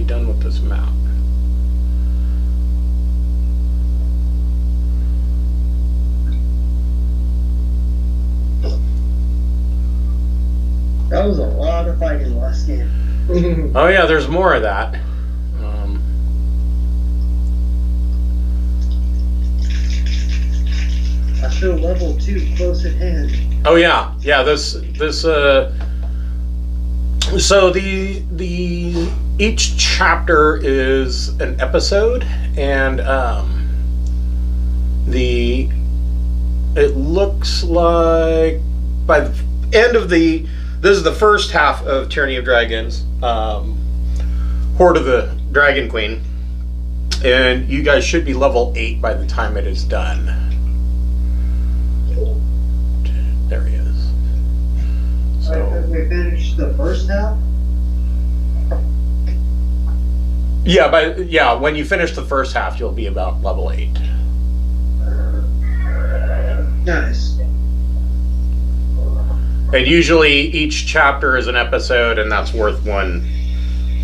done with this map? That was a lot of fighting last game. Oh yeah, there's more of that. I feel level 2 close at hand. Oh yeah, so each chapter is an episode, and it looks like by the end of this is the first half of Tyranny of Dragons, Horde of the Dragon Queen, and you guys should be level 8 by the time it is done. There he is. So we finished the first half? yeah, when you finish the first half, you'll be about level 8. Nice. And usually each chapter is an episode, and that's worth one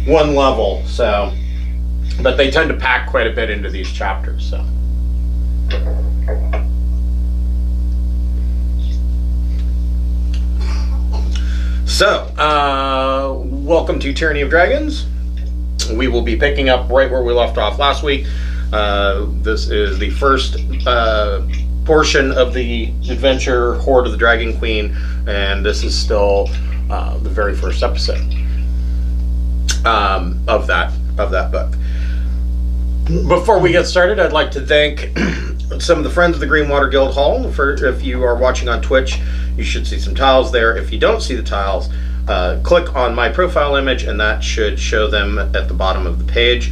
level. So, but they tend to pack quite a bit into these chapters. So, welcome to Tyranny of Dragons. We will be picking up right where we left off last week. This is the first portion of the adventure, Horde of the Dragon Queen, and this is still the very first episode of that book. Before we get started, I'd like to thank some of the friends of the Greenwater Guildhall. If you are watching on Twitch, you should see some tiles there. If you don't see the tiles, click on my profile image, and that should show them at the bottom of the page.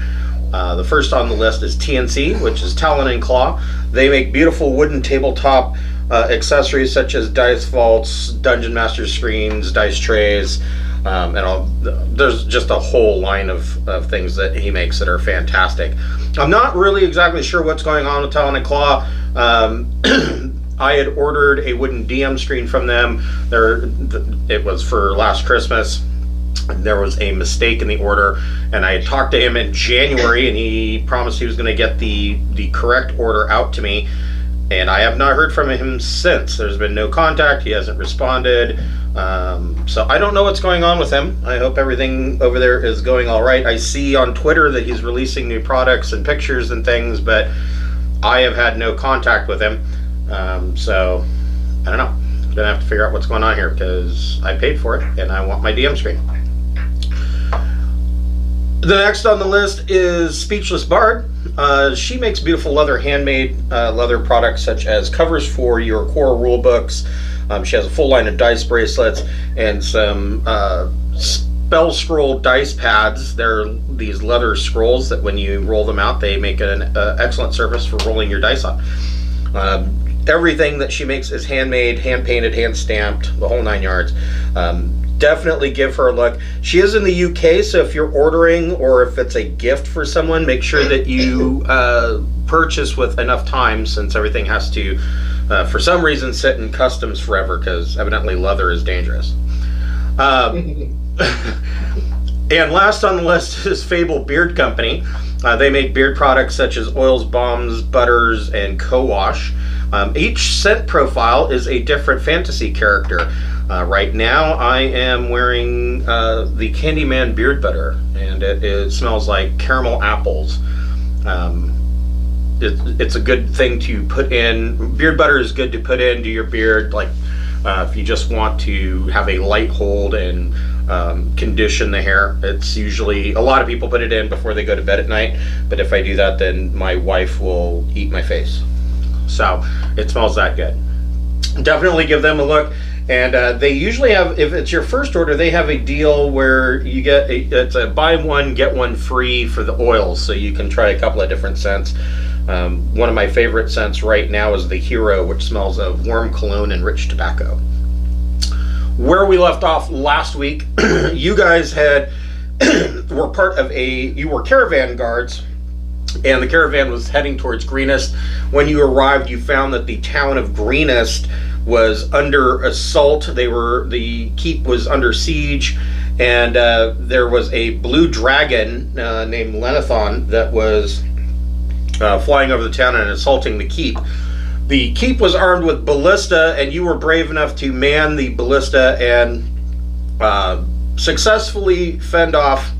The first on the list is TNC, which is Talon Claw. They make beautiful wooden tabletop accessories such as dice vaults, dungeon master screens, dice trays, and all. There's just a whole line of things that he makes that are fantastic. I'm not really exactly sure what's going on with Talon Claw. I had ordered a wooden DM screen from them. It was for last Christmas. There was a mistake in the order, and I had talked to him in January, and he promised he was going to get the correct order out to me, and I have not heard from him since. There's been no contact. He hasn't responded, so I don't know what's going on with him. I hope everything over there is going all right. I see on Twitter that he's releasing new products and pictures and things, but I have had no contact with him, so I don't know. I'm going to have to figure out what's going on here, because I paid for it, and I want my DM screen. The next on the list is Speechless Bard. She makes beautiful handmade leather products such as covers for your core rule books. She has a full line of dice bracelets and some spell scroll dice pads. They're these leather scrolls that when you roll them out, they make an excellent surface for rolling your dice on. Everything that she makes is handmade, hand painted, hand stamped, the whole 9 yards. Definitely give her a look. She is in the UK, so if you're ordering or if it's a gift for someone, make sure that you purchase with enough time, since everything has to, for some reason, sit in customs forever, because evidently leather is dangerous. And last on the list is Fable Beard Company. They make beard products such as oils, balms, butters, and co-wash. Each scent profile is a different fantasy character. Right now I am wearing the Candyman beard butter, and it smells like caramel apples. It's a good thing to put in. Beard butter is good to put into your beard, like if you just want to have a light hold and condition the hair. It's usually, a lot of people put it in before they go to bed at night, but if I do that, then my wife will eat my face. So it smells that good. Definitely give them a look. And they usually have, if it's your first order, they have a deal where you get it's a buy one get one free for the oils, so you can try a couple of different scents. One of my favorite scents right now is the Hero, which smells of warm cologne and rich tobacco. Where we left off last week, you guys were part of you were caravan guards, and the caravan was heading towards Greenest. When you arrived, you found that the town of Greenest was under assault. The keep was under siege, and there was a blue dragon named Lenathon that was flying over the town and assaulting the keep. The keep was armed with ballista, and you were brave enough to man the ballista and successfully fend off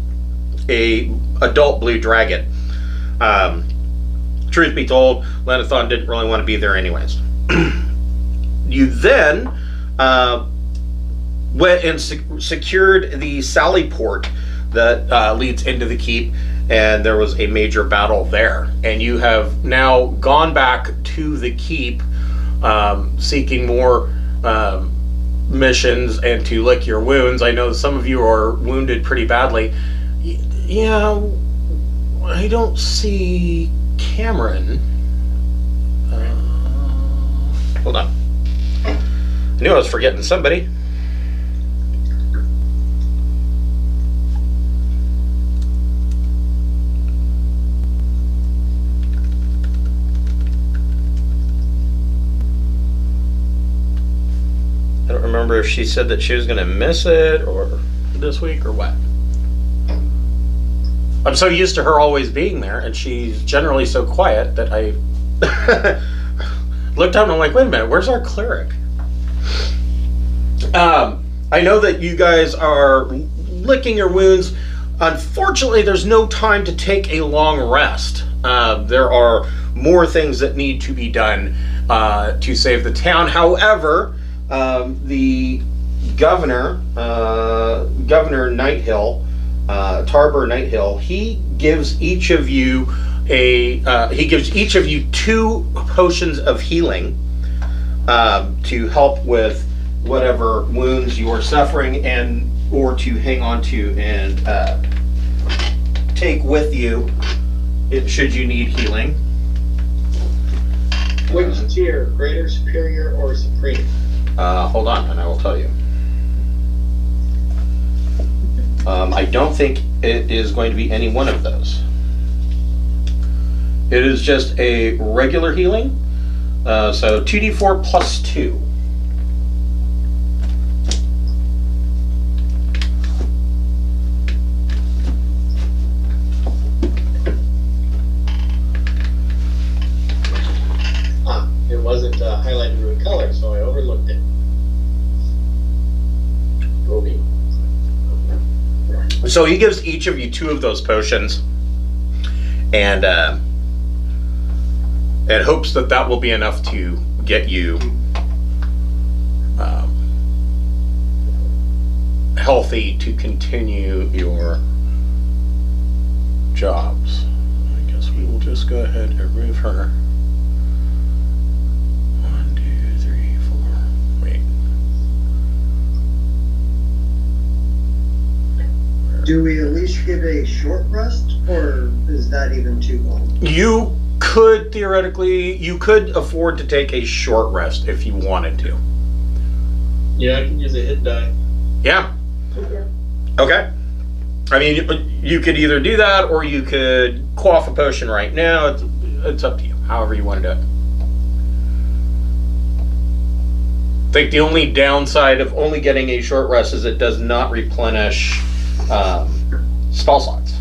a adult blue dragon. Truth be told, Lenathon didn't really want to be there anyways. You then went and secured the sally port that leads into the keep, and there was a major battle there. And you have now gone back to the keep, seeking more missions and to lick your wounds. I know some of you are wounded pretty badly. Yeah, I don't see Cameron. Hold on. I knew I was forgetting somebody. I don't remember if she said that she was going to miss it or this week or what. I'm so used to her always being there, and she's generally so quiet that I looked up and I'm like, wait a minute, where's our cleric? I know that you guys are licking your wounds. Unfortunately, there's no time to take a long rest. There are more things that need to be done to save the town. However, the governor, Governor Nighthill, Tarbur Nighthill, he gives each of you two potions of healing to help with whatever wounds you are suffering, and or to hang on to and take with you should you need healing. Which tier? Greater, superior, or supreme? Hold on, and I will tell you. I don't think it is going to be any one of those. It is just a regular healing. So 2d4 plus 2. It wasn't highlighted with color, so I overlooked it. Ruby. So he gives each of you 2 of those potions, and hopes that that will be enough to get you healthy to continue your jobs. I guess we will just go ahead and remove her. 1, 2, 3, 4. Wait. Do we at least give a short rest, or is that even too long? You could theoretically, you could afford to take a short rest if you wanted to. Yeah, I can use a hit die. Yeah. Okay. I mean, you could either do that, or you could quaff a potion right now. It's up to you, however you want to do it. I think the only downside of only getting a short rest is it does not replenish spell slots.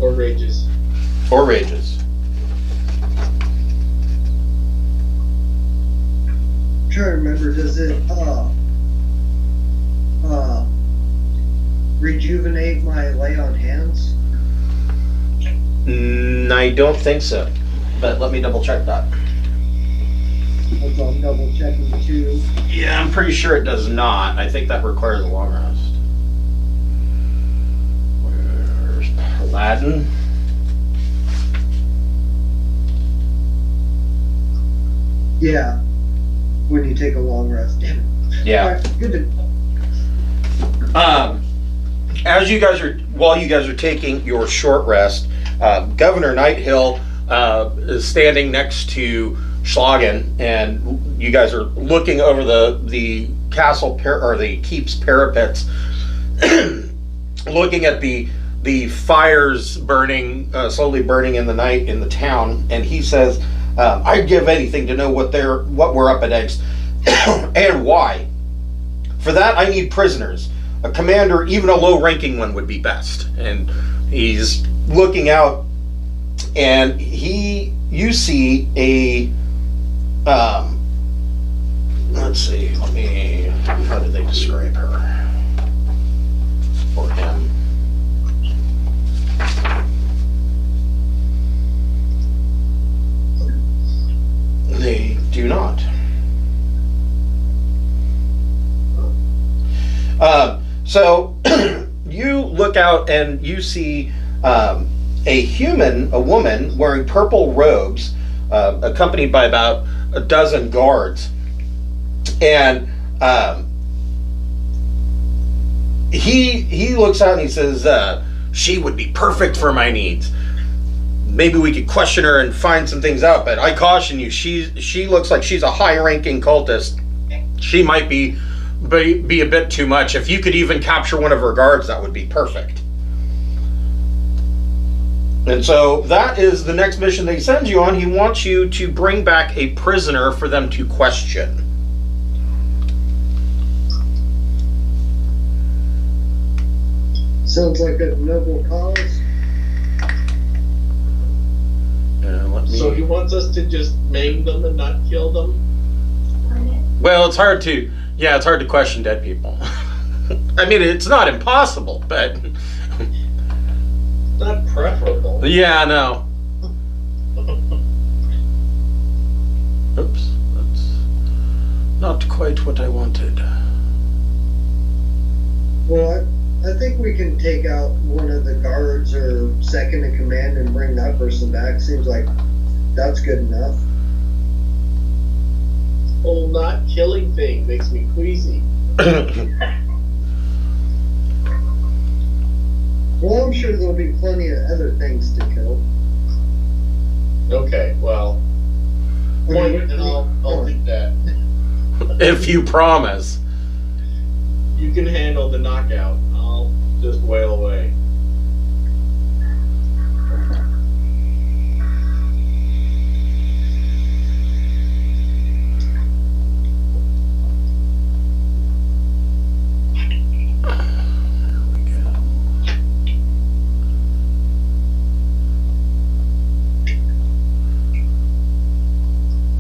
Or rages. Or rages. I'm trying to remember, does it rejuvenate my lay on hands? I don't think so, but let me double check that. That's all, I'm double checking too. Yeah, I'm pretty sure it does not. I think that requires a long rest. Where's Paladin? Yeah, when you take a long rest. Damn it. Yeah. Alright, good to As you guys are, while you guys are taking your short rest, Governor Nighthill is standing next to Schlagen, and you guys are looking over the castle or the keep's parapets, looking at the fires burning, slowly burning in the night in the town. And he says, "I'd give anything to know what we're up against, and why. For that, I need prisoners. a commander, even a low-ranking one, would be best. And he's looking out, and you see a, let's see, how did they describe her? Or him? They do not. So you look out and you see a woman wearing purple robes, accompanied by about a dozen guards, and he looks out and he says, "She would be perfect for my needs. Maybe we could question her and find some things out, but I caution you, she looks like she's a high-ranking cultist. She might be a bit too much. If you could even capture one of her guards, that would be perfect." And so that is the next mission that he sends you on. He wants you to bring back a prisoner for them to question. Sounds like a noble cause. So he wants us to just maim them and not kill them? Well, it's hard to question dead people. I mean, it's not impossible, but Not preferable. yeah, no. Oops, that's not quite what I wanted. Well, I think we can take out one of the guards or second in command and bring that person back. Seems like that's good enough. Whole not killing thing makes me queasy. Well, I'm sure there'll be plenty of other things to kill. Okay, well, point, and I'll think that. If you promise. You can handle the knockout. I'll just wail away.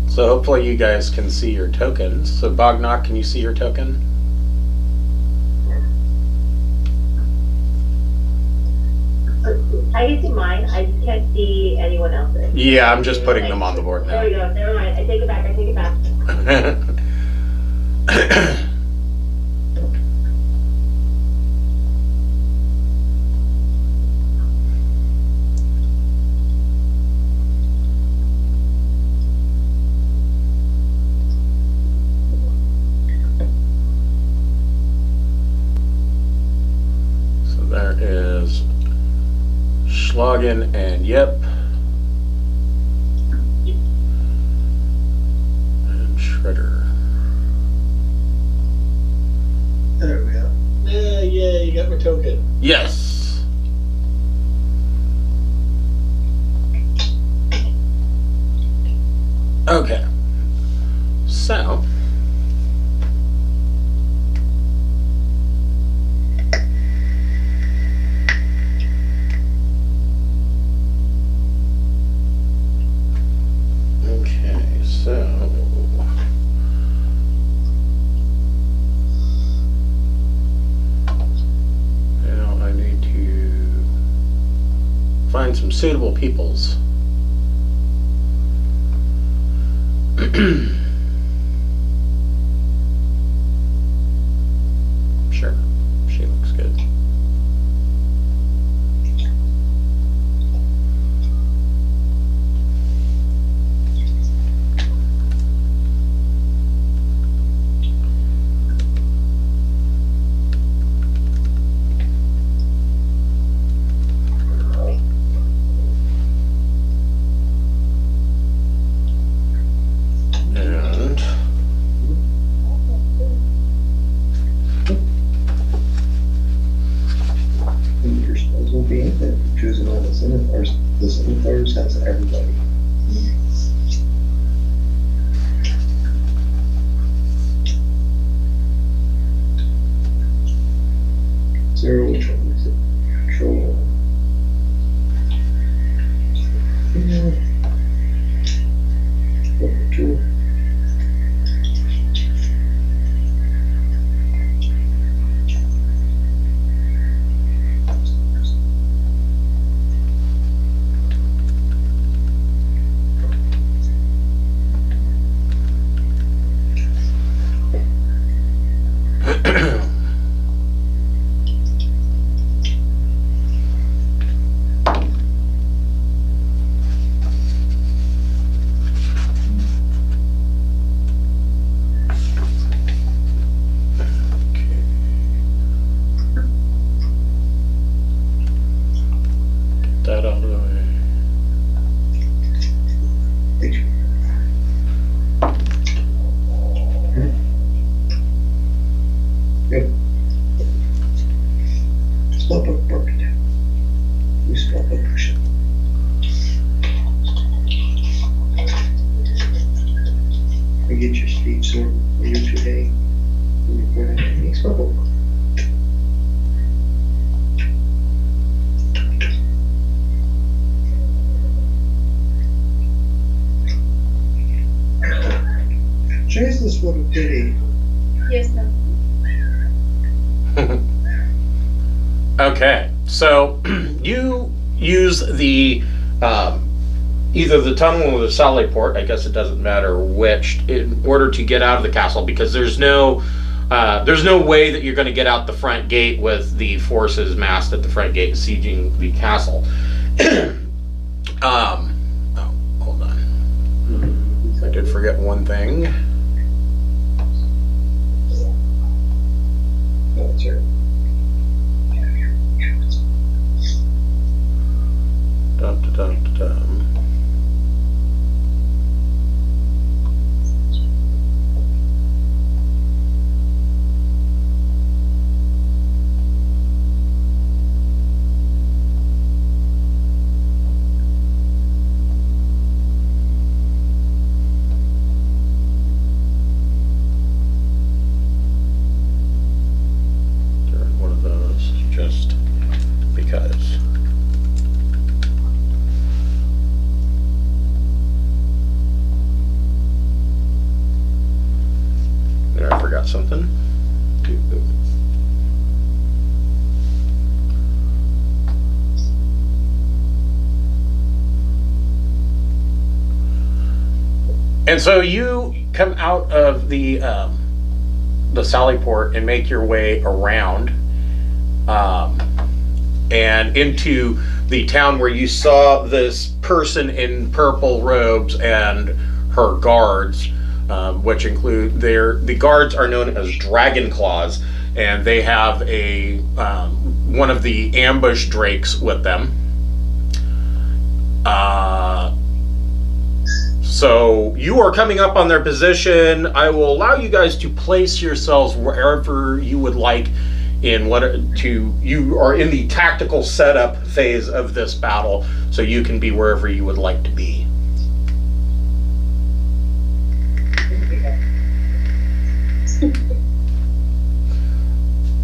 So hopefully you guys can see your tokens. So Bognock, can you see your token? I can see mine. I just can't see anyone else's. Yeah, I'm just putting them on the board There now. we go. Never mind. I take it back. So there is Schlagen and Yep. And Shredder. There we go. Yeah, you got my token. Yes. Okay. So. Okay, so. Now I need to find some suitable peoples. Sure, she looks good. And Your spells will be infinite. Choosing all the Zenithars. The Zenithars has everybody. Control. Number 2. That out of the way. Yep. Stop up, park it down. You stop up, push it. I get your speed sword for you today. Stop up. Chase this for a pity. Yes, no. Okay, so you use the either the tunnel or the sally port. I guess it doesn't matter which, in order to get out of the castle, because there's no way that you're going to get out the front gate with the forces massed at the front gate sieging the castle. Oh, hold on. I did forget one thing. That's right. Dum, dum, dum, dum. One of those, just because. There, I forgot something. And so you come out of the Sally Port and make your way around and into the town where you saw this person in purple robes and her guards, which include the guards are known as Dragon Claws, and they have a one of the ambush drakes with them. So you are coming up on their position. I will allow you guys to place yourselves wherever you would like in you are in the tactical setup phase of this battle, so you can be wherever you would like to be.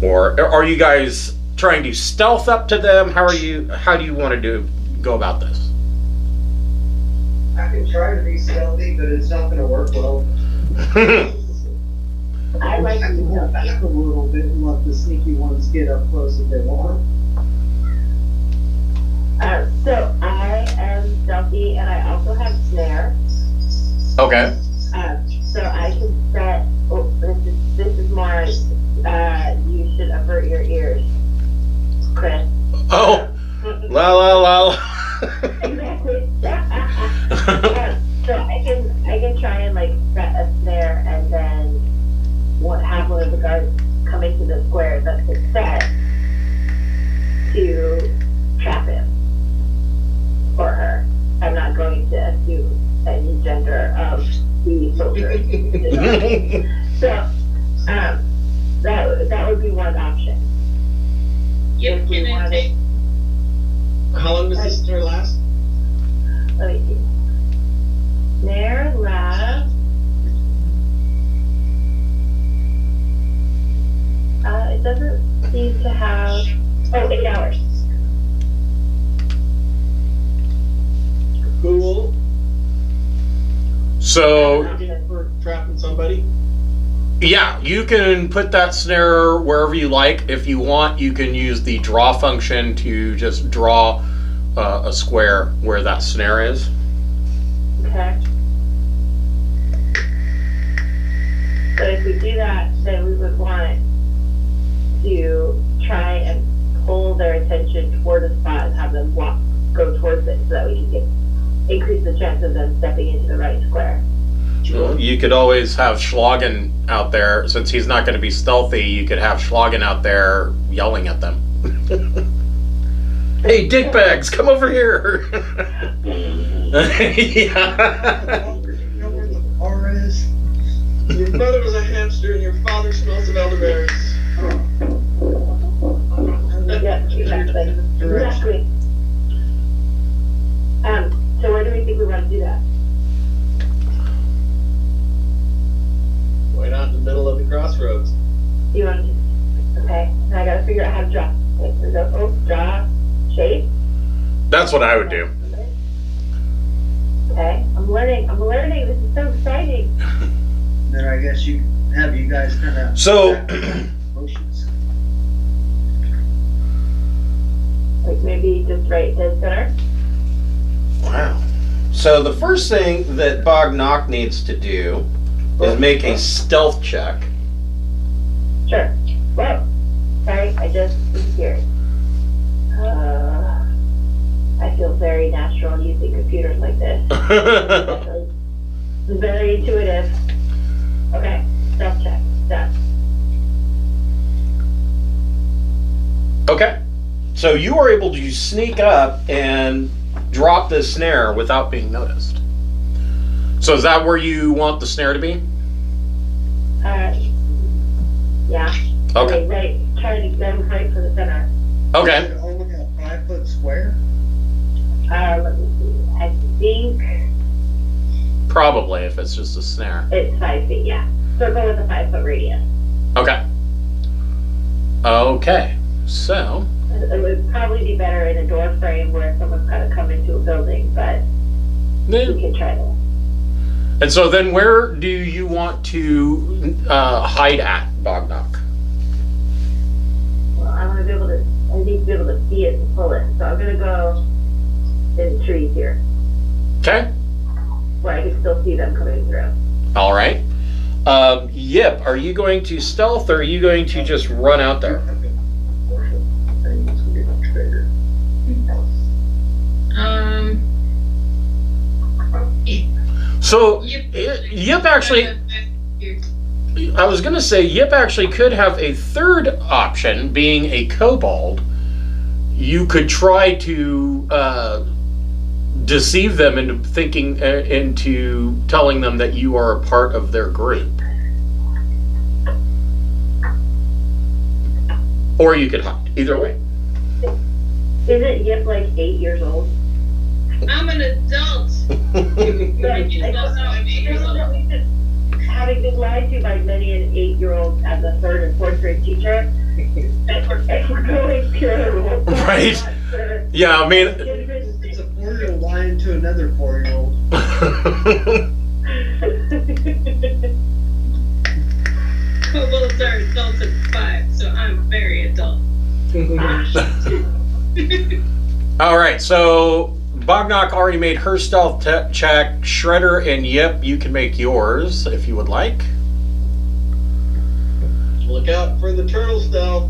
Or are you guys trying to stealth up to them? How do you want to go about this? I can try to be stealthy, but it's not going to work well. I like I to can know hold that. back a little bit and let the sneaky ones get up close if they want. So I am stealthy, and I also have snare. Okay. So I can set. Oh, this is more. You should avert your ears, Chris. Oh, la la la. Exactly. So I can try and like set a snare, and then have one of the guards come into the square that's been set to trap him or her. I'm not going to assume any gender of the soldier. So that would be one option. Yep, If we can it wanted- take? How long does this snare last? Let me see. Snare lasts. It doesn't seem to have Oh, 8 hours. Cool. So, Looking for trapping somebody. yeah, you can put that snare wherever you like. If you want, you can use the draw function to just draw a square where that snare is. Okay. But if we do that, then we would want to try and pull their attention toward the spot and have them go towards it so that we can increase the chance of them stepping into the right square. Well, you could always have Schlagen out there. Since he's not going to be stealthy, you could have Schlagen out there yelling at them. Hey, dickbags, come over here! Yeah. You know where the bar is? Your mother was a hamster and your father smells of elderberries. Yeah, exactly. So where do we think we want to do that? Why not in the middle of the crossroads? You want to? Okay. Now I gotta figure out how to draw. Okay, so we go. Draw shape. That's what I would do. Okay. I'm learning. This is so exciting. Then I guess you guys kind of So, motions. Like maybe just right dead center. wow. So the first thing that Bognock needs to do is make a stealth check. Sure. Whoa. Sorry, I just disappeared. I feel very natural using computers like this. It's very intuitive. Okay, stealth check. Done. Okay. So you are able to sneak up and drop the snare without being noticed. So is that where you want the snare to be? Yeah. Okay. Right, trying to get them right for the center. Okay. Is it only a 5 foot square? Let me see. I think Probably, if it's just a snare. it's 5 feet, yeah. So go with a 5 foot radius. Okay. Okay. So, It would probably be better in a door frame where someone's got to come into a building, but we could try that. and so then where do you want to hide at, Bognock? Well, I need to be able to see it and pull it. So I'm going to go in the trees here, Okay. where I can still see them coming through. All right. Yip, are you going to stealth or are you going to just run out there? So, Yip actually, I was going to say, Yip actually could have a third option, being a kobold. You could try to deceive them into telling them that you are a part of their group. Or you could hide. Either way. Isn't Yip like 8 years old? I'm an adult. You don't know I'm 8 years old. Having been lied to by many an 8-year-old as a 3rd and 4th grade teacher, going pure. Right? Yeah, I mean. It's a 4-year-old lying to another 4-year-old. Kobolds are adults at 5, so I'm very adult. All right, so Bognock already made her stealth check. Shredder and Yip, you can make yours if you would like. Look out for the turtle stealth.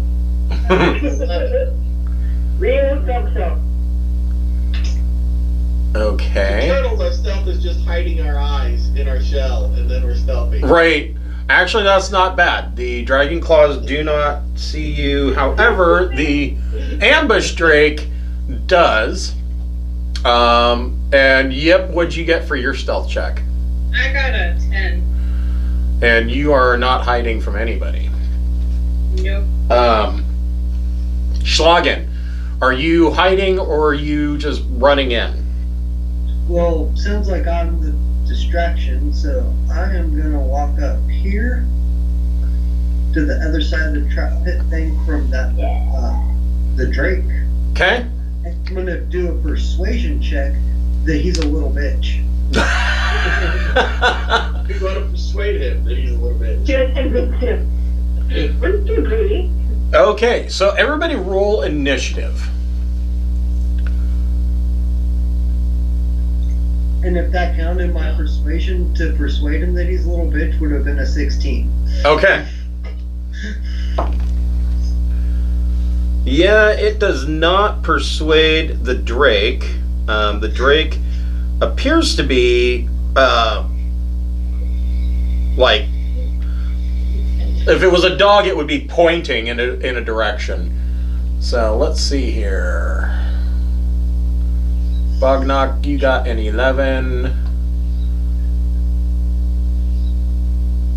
Real so. Okay. Turtles, our stealth is just hiding our eyes in our shell, and then we're stealthy. Right. Actually, that's not bad. The dragon claws do not see you. However, the ambush drake does. And Yip, what'd you get for your stealth check? I got a 10. And you are not hiding from anybody. Nope. Schlagen, are you hiding or are you just running in? Well, sounds like I'm the distraction, so I am gonna walk up here to the other side of the trap pit thing from that the Drake. Okay. I'm gonna do a persuasion check that he's a little bitch. We want to persuade him that he's a little bit. Just convince him. We're too greedy. Okay, so everybody roll initiative. And if that counted my persuasion to persuade him that he's a little bitch, would have been a 16. Okay. Yeah, it does not persuade the Drake. The Drake appears to be, like, if it was a dog, it would be pointing in a direction. So let's see here. Bognock, you got an 11.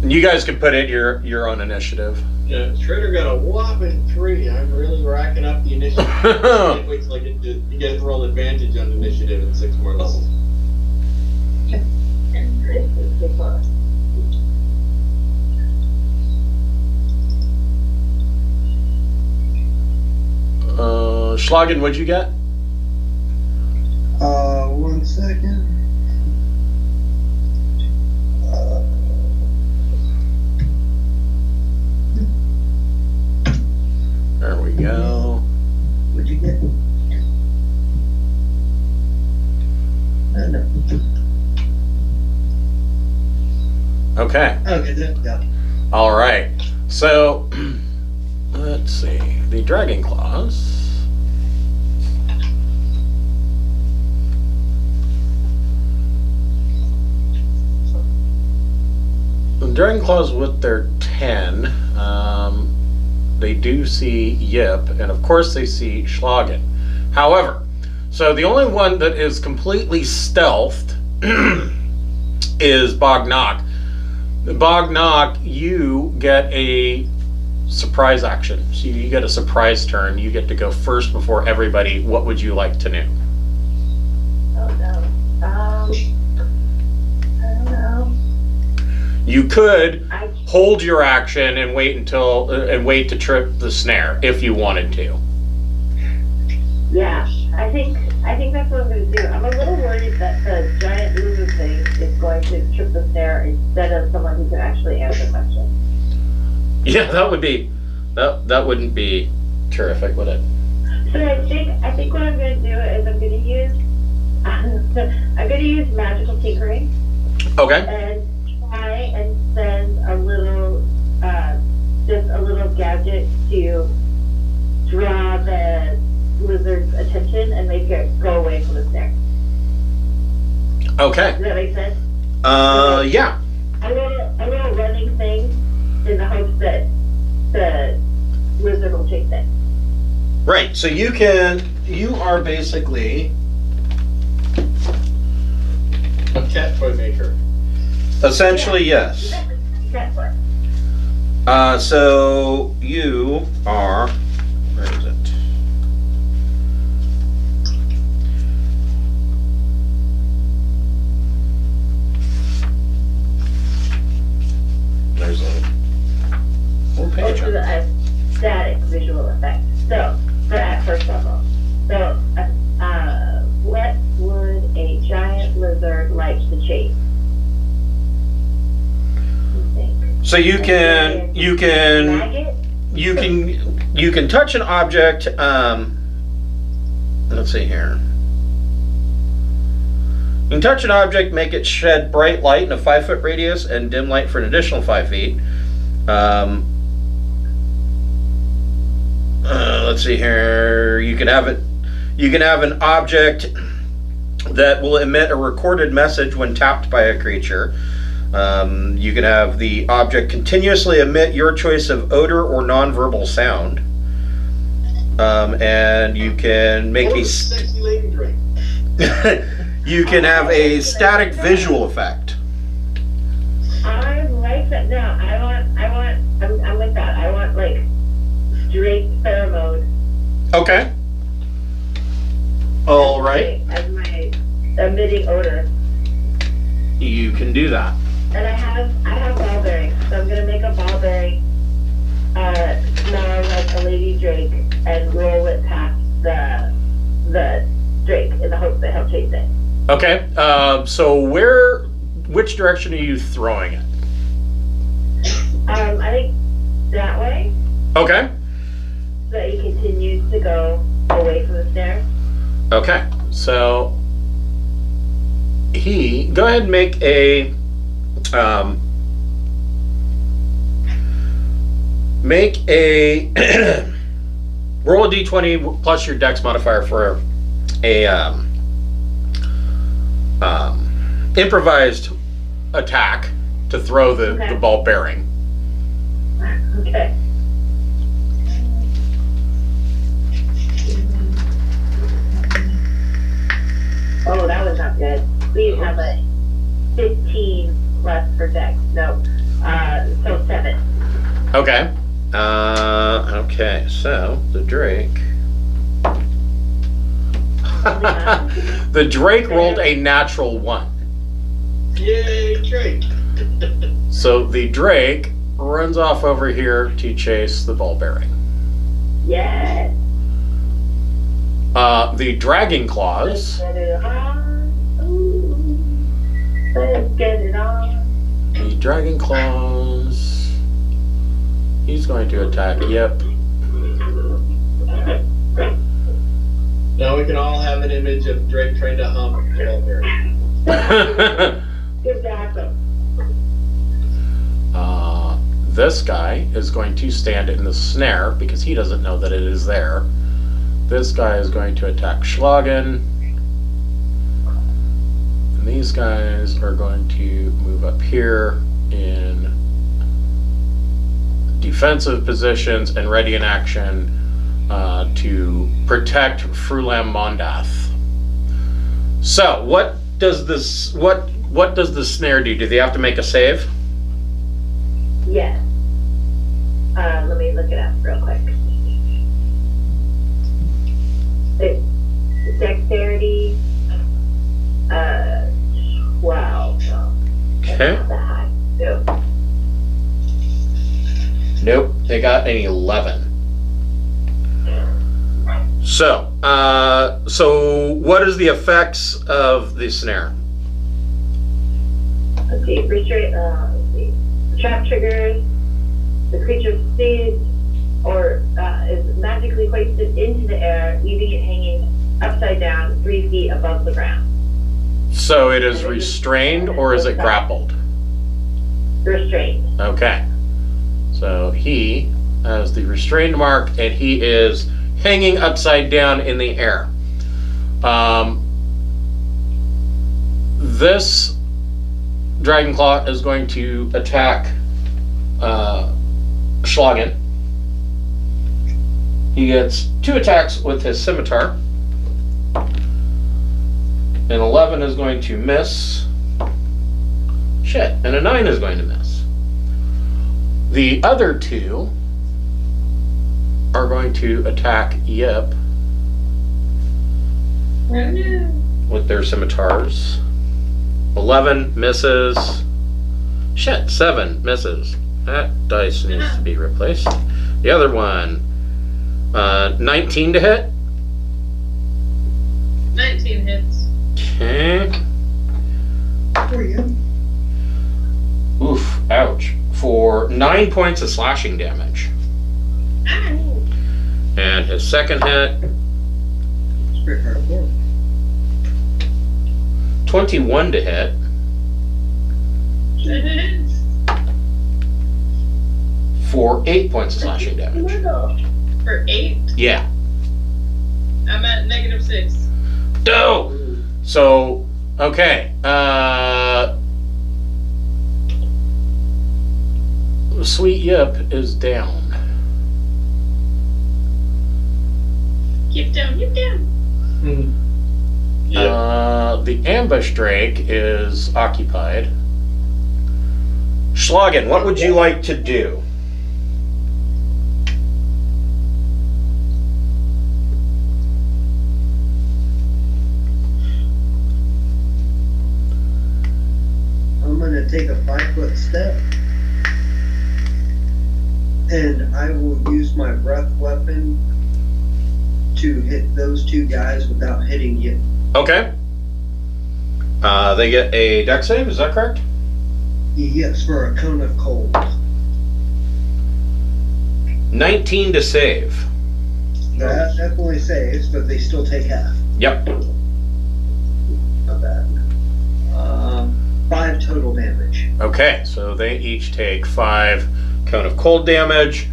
And you guys can put in your own initiative. Yeah, Shredder got a whopping 3. I'm really racking up the initiative. Can't wait till I get to, you guys roll advantage on initiative in 6 more levels. Schlagen, what'd you get? 1 second. There we go. What'd you get? No. Okay. Okay, there we go. All right. So, let's see. The Dragon Claws. The Dragon Claws with their 10, they do see Yip, and of course they see Schlagen. However, so the only one that is completely stealthed is Bognock. Bognock, you get a surprise action. So you get a surprise turn. You get to go first before everybody. What would you like to do? Oh no. I don't know. You could hold your action and wait to trip the snare if you wanted to. Yeah, I think that's what I'm going to do. I'm a little worried that the giant loser thing is going to trip the snare instead of someone who can actually answer questions. Yeah, that wouldn't be terrific, would it? So I think what I'm going to do is I'm going to use magical tinkering. Okay. And try and send a little gadget to draw the lizard's attention and make it go away from the snare. Okay. Does that make sense? Yeah. A little running thing in the hopes that the lizard will chase it. Right. So you are basically A cat toy maker. essentially, yes. That's what. So you are, where is it? There's a whole page Go on to it. a static visual effect. So, for at first level. So, what would a giant lizard like to chase? You think? So you can Maggot? you can touch an object. Let's see here. You can touch an object, make it shed bright light in a 5-foot radius, and dim light for an additional 5 feet. Let's see here. You can have an object that will emit a recorded message when tapped by a creature. You can have the object continuously emit your choice of odor or nonverbal sound. And you can make Or sexy lady drink. you can have a static visual effect. I like that. No, I'm with that. I want, like, straight pheromone. Okay. All right. As my emitting odor. You can do that. And I have ball bearings, so I'm gonna make a ball bearing more like a lady drake and roll it past the drake in the hope that he'll chase it. Okay. So which direction are you throwing it? I think that way, Okay. so that he continues to go away from the snare. Okay. So go ahead and make a roll a d20 plus your dex modifier for a improvised attack to throw the ball bearing. Okay. Oh, that was not good. We have a 15 plus for dex. No. So 7. Okay. Okay, so the Drake. The Drake rolled a natural 1. Yay, Drake! So the Drake runs off over here to chase the ball bearing. Yes. The Dragon Claws. Let's get it on. Ooh. Let's get it on. The Dragon Claws. He's going to attack. Yep. Now we can all have an image of Drake trying to hum. Exactly. This guy is going to stand in the snare because he doesn't know that it is there. This guy is going to attack Schlagen. And these guys are going to move up here in defensive positions and ready in action to protect Frulam Mondath. So, what does the snare do? Do they have to make a save? Yes. Let me look it up real quick. It's dexterity, 12. So Okay. not that high. So, Nope, they got an 11. So what is the effects of the snare? let's see. Restraint. Let's see. The trap triggers. The creature stays or is magically hoisted into the air, leaving it hanging upside down 3 feet above the ground. So it is restrained or is it grappled? Restrained. Okay. So he has the restrained mark and he is hanging upside down in the air. This Dragon Claw is going to attack Schlagen. He gets 2 attacks with his scimitar. An 11 is going to miss. Shit, and a 9 is going to miss. The other 2 are going to attack Yip Oh no. with their scimitars. 11 misses. Shit, 7 misses. That dice needs to be replaced. The other one, 19 to hit. 19 hits. Okay. For you. Oof, ouch. For 9 points of slashing damage. Ow. And his second hit, It's pretty hardcore. 21 to hit. For 8 points of slashing damage. For 8, Yeah. I'm at -6. Dope! So, okay. Sweet Yip is down. Yip down, yip down. The ambush drake is occupied. Schlagen, what would you like to do? I'm gonna take a 5-foot step, and I will use my breath weapon to hit those two guys without hitting you. Okay. They get a dex save, is that correct? Yes, for a cone of cold. 19 to save. That definitely saves, but they still take half. Yep. Not bad. 5 total damage. Okay, so they each take 5 cone of cold damage.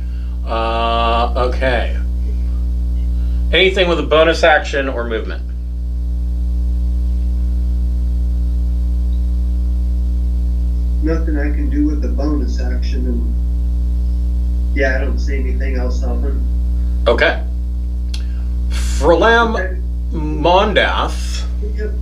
Okay. Anything with a bonus action or movement? Nothing I can do with the bonus action, and yeah, I don't see anything else helping. Okay. Frelam Okay. Mondath Yep.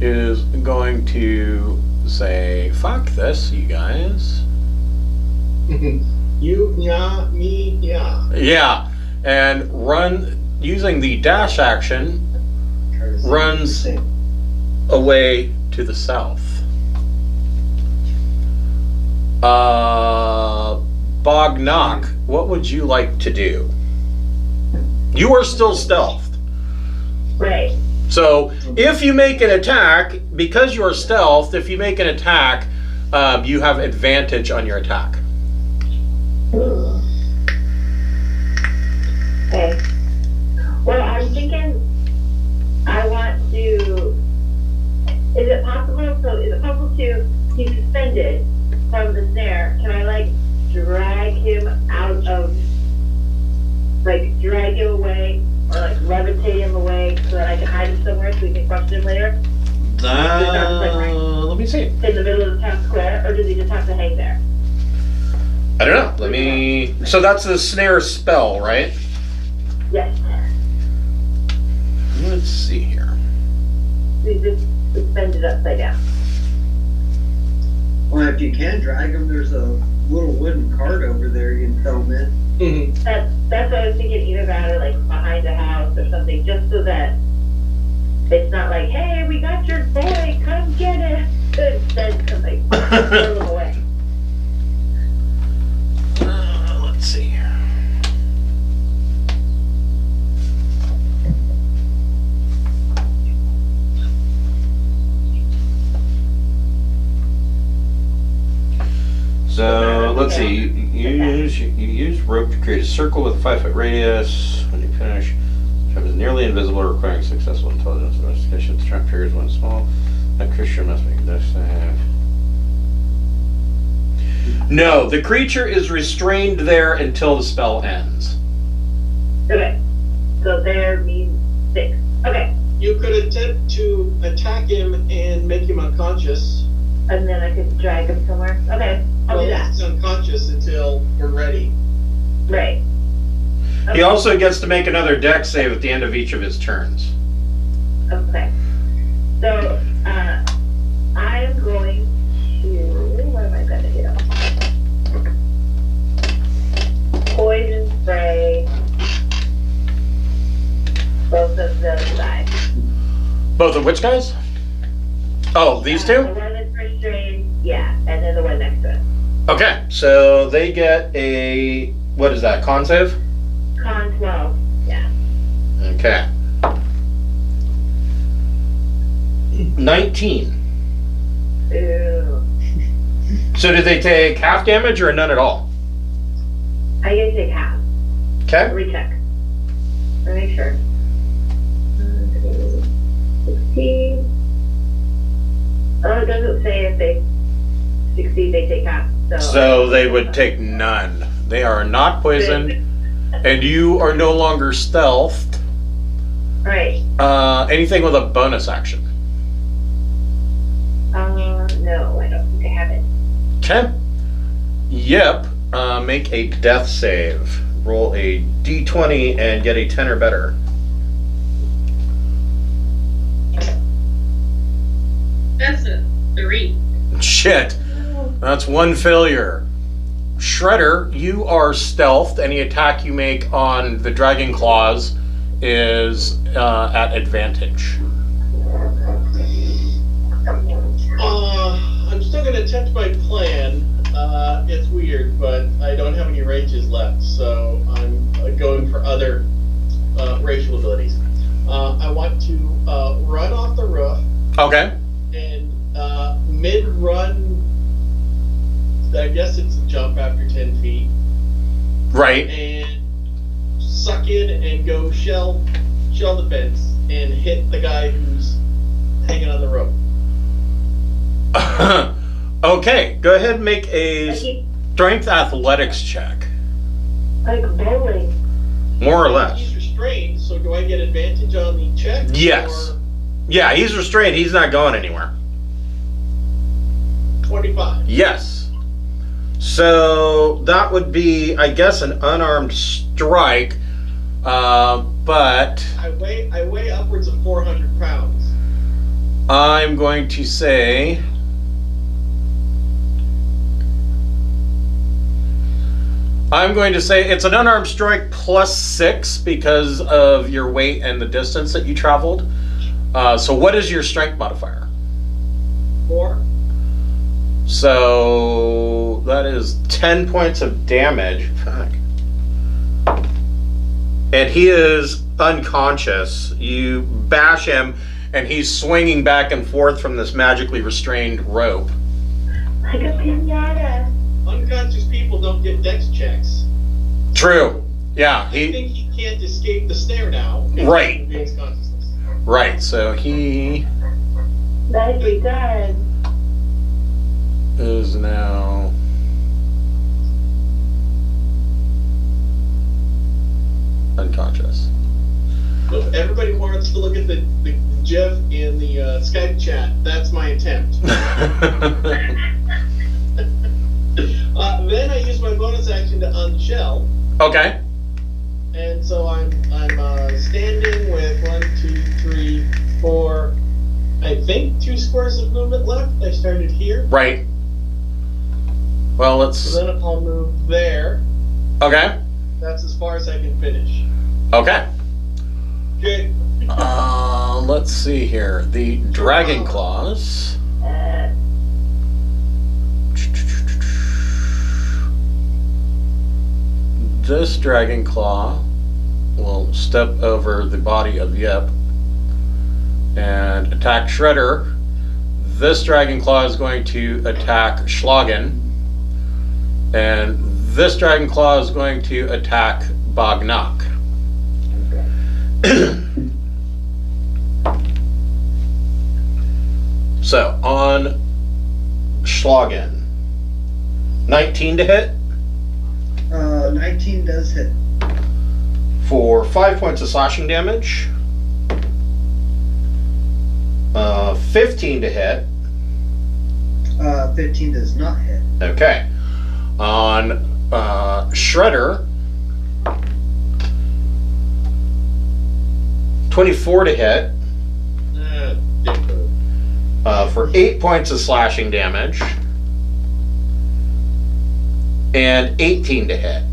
is going to say, fuck this, you guys. You, yeah, me, yeah. Yeah, and run, using the dash action, Try to see Runs. the same. away to the south. Bognock, what would you like to do? You are still stealthed. Right. So if you make an attack, because you're stealthed, if you make an attack, you have advantage on your attack. Okay. Well, I'm thinking I want to. Is it possible? So, is it possible to? He's suspended from the snare. Can I like drag him out of? Like drag him away, or like levitate him away, so that I can hide him somewhere so we can question him later Let me see. in the middle of the town square, or does he just have to hang there? I don't know. Let me. So that's a snare spell, right? Yes. Let's see here. He's just suspended upside down. Well, if you can drag them, there's a little wooden cart over there you can throw them in. That's what I was thinking, either that or like behind a house or something, just so that it's not like, hey, we got your boy, come get it. Instead, something throw him away. Let's see here. So let's see. You use rope to create a circle with a 5-foot radius. When you finish, it is nearly invisible, requiring successful intelligence investigation. The trap triggers when small. That creature must make a dex save. No, the creature is restrained there until the spell ends. Okay. So there means 6. Okay. You could attempt to attack him and make him unconscious. And then I could drag him somewhere. Okay. I'll do that. He's unconscious until we're ready. Right. He also gets to make another dex save at the end of each of his turns. Okay. So, I'm going to, what am I going to do? Poison spray both of those guys. Both of which guys? Oh, these The two? one that's restrained, yeah, and then the one next to it. Okay, so they get a, what is that, con save? Con 12, yeah. Okay. 19. Ooh. So did they take half damage or none at all? I get to take half. Okay. Recheck. Let me make sure. 16. Oh, it doesn't say if they succeed, they take half. So they would take none. They are not poisoned, and you are no longer stealthed. Right. Anything with a bonus action? No, I don't think I have it. Okay. Yep. Make a death save. Roll a d20 and get a 10 or better. That's a 3. Shit. That's one failure. Shredder, you are stealthed. Any attack you make on the dragon claws is at advantage. don't have any ranges left, so I'm going for other racial abilities. I want to run off the roof Okay. and mid-run, I guess it's a jump after 10 feet, Right. and suck in and go shell defense and hit the guy who's hanging on the rope. Okay, go ahead and make a Like, strength athletics check. like bowling. More or less. He's restrained, so do I get advantage on the check? Yes. Or Yeah, he's restrained. He's not going anywhere. 25. Yes. So that would be, I guess, an unarmed strike. But I weigh upwards of 400 pounds. I'm going to say it's an unarmed strike +6 because of your weight and the distance that you traveled. So what is your strength modifier? 4. So that is 10 points of damage. Fuck. And he is unconscious. You bash him, and he's swinging back and forth from this magically restrained rope. Like a pinata. Unconscious people don't get dex checks. True. Yeah, I think he can't escape the snare now. Right. He gains consciousness. right. So he Nicely done. is now unconscious. So if everybody wants to look at the GIF in the Skype chat, that's my attempt. Then I use my bonus action to unshell, Okay. and so I'm standing with 1, 2, 3, 4. I think 2 squares of movement left. I started here, Right. Well, let's. so then I'll move there. Okay. That's as far as I can finish. Okay. Okay. Let's see here. The Dragon Claws. This Dragon Claw will step over the body of Yep and attack Shredder. This Dragon Claw is going to attack Schlagen. And this Dragon Claw is going to attack Bognock. So, on Schlagen, 19 to hit 19 does hit. for 5 points of slashing damage. 15 to hit. 15 does not hit. Okay. On Shredder, 24 to hit for 8 points of slashing damage. And 18 to hit.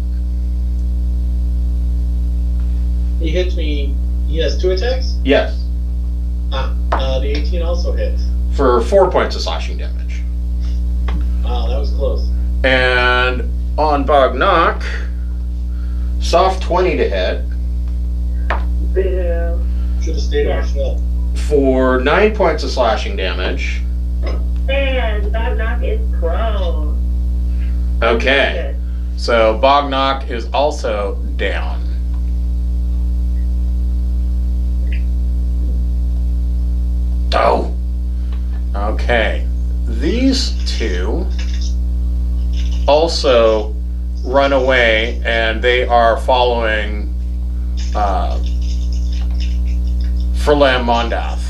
He hits me. He has 2 attacks? Yes. The 18 also hits. For 4 points of slashing damage. Wow, that was close. And on Bognock, soft 20 to hit Boo. Should have stayed on the shell. for 9 points of slashing damage. And Bognock is prone. Okay. So Bognock is also down. Oh. Okay. These two also run away, and they are following Furlam Mondath.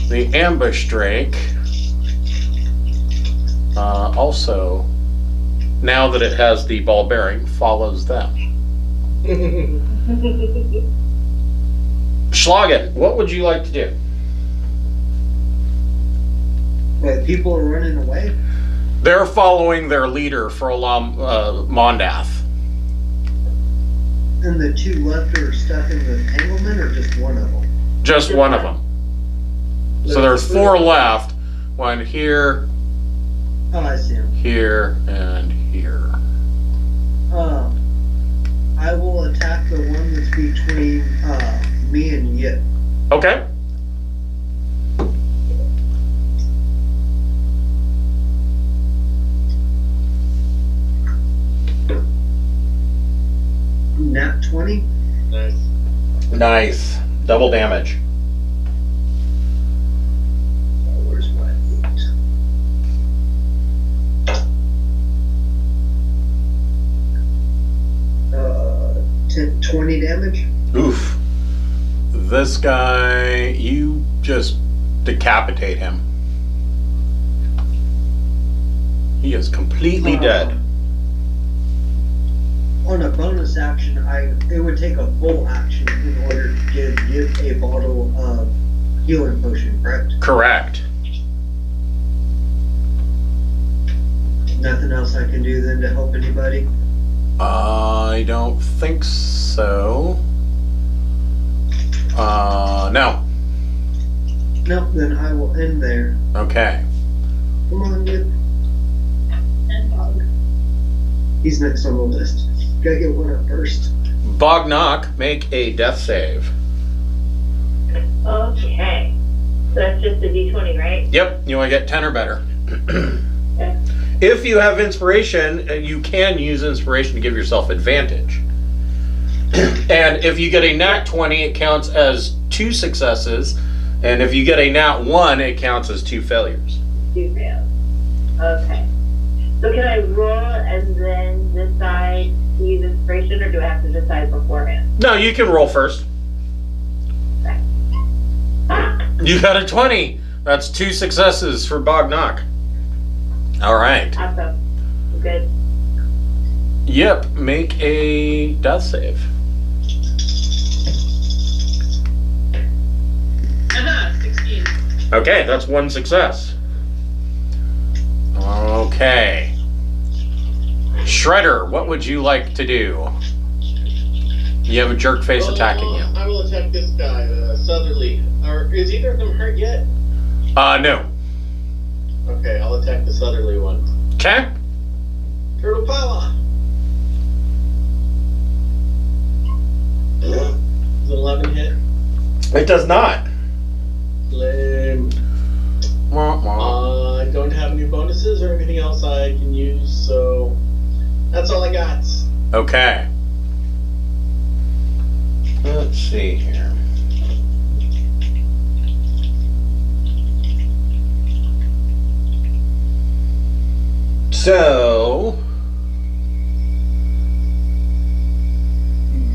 The ambush drake also, now that it has the ball bearing, follows them. Schlagen, what would you like to do? But people are running away. They're following their leader, Furlam Mondath. And the 2 left are stuck in the entanglement, or just one of them? Just one of them. So there's 4 left. One here, Oh, I see them. here, and here. between me and Yip. Okay. Nat 20. Nice. Nice. Double damage. Where's my loot? 20 damage. Oof. This guy, you just decapitate him. He is completely dead. On a bonus action, it would take a full action in order to give Yip a bottle of healing potion, correct? Correct. Nothing else I can do then to help anybody? I don't think so. No. Nope, then I will end there. Okay. Come on, Yip. And dog. He's next on the list. Gotta get one up first. Bognock, make a death save. Okay. So that's just a d20, right? Yep, you want to get 10 or better. Okay. If you have inspiration, you can use inspiration to give yourself advantage. And if you get a nat 20, it counts as 2 successes. And if you get a nat 1, it counts as 2 failures. 2 fails. Okay. So can I roll and then decide to use inspiration, or do I have to decide beforehand? No, you can roll first. Okay. You got a 20. That's 2 successes for Bognock. All right. Awesome. Good. Yep, make a death save. Aha, 16. Okay, that's 1 success. Okay. Shredder, what would you like to do? You have a jerk face attacking you. I will attack this guy, Southerly. Or is either of them hurt yet? No. Okay, I'll attack the Southerly one. Okay. Turtle power. Is 11 hit? It does not. Lame. Wah, wah. I don't have any bonuses or anything else I can use, so that's all I got. Okay. Let's see here. So,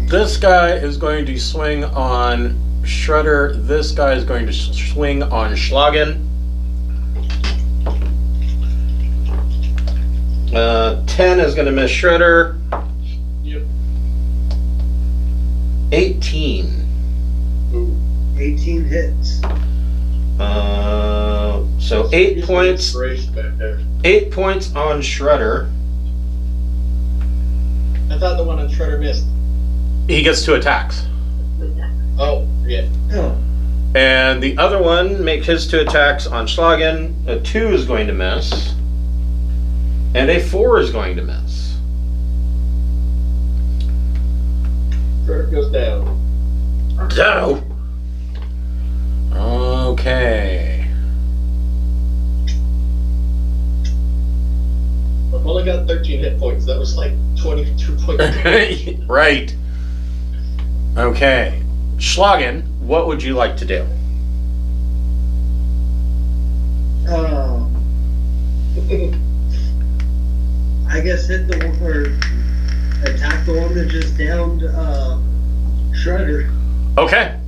this guy is going to swing on Shredder. This guy is going to swing on Schlagen. 10 is going to miss Shredder. Yep. 18. Ooh. 18 hits. So 8 points. Inspiration back there. 8 points on Shredder. I thought the one on Shredder missed. He gets 2 attacks. Oh, forget. Oh, And the other one makes his 2 attacks on Schlagen. A 2 is going to miss. And a 4 is going to miss. Shredder goes down. No. Okay. I've only got 13 hit points. That was like 22 points. Right. Okay. Schlagen, what would you like to do? I guess hit the one, or attack the one that just downed Shredder. Okay.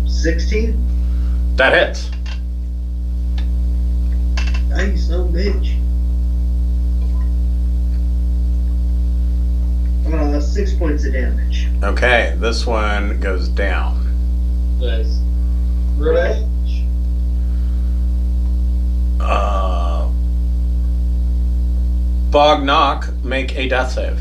16? That hits. Nice, son of a bitch. 6 points of damage. Okay, this one goes down. Nice. Revenge. Bognock, make a death save.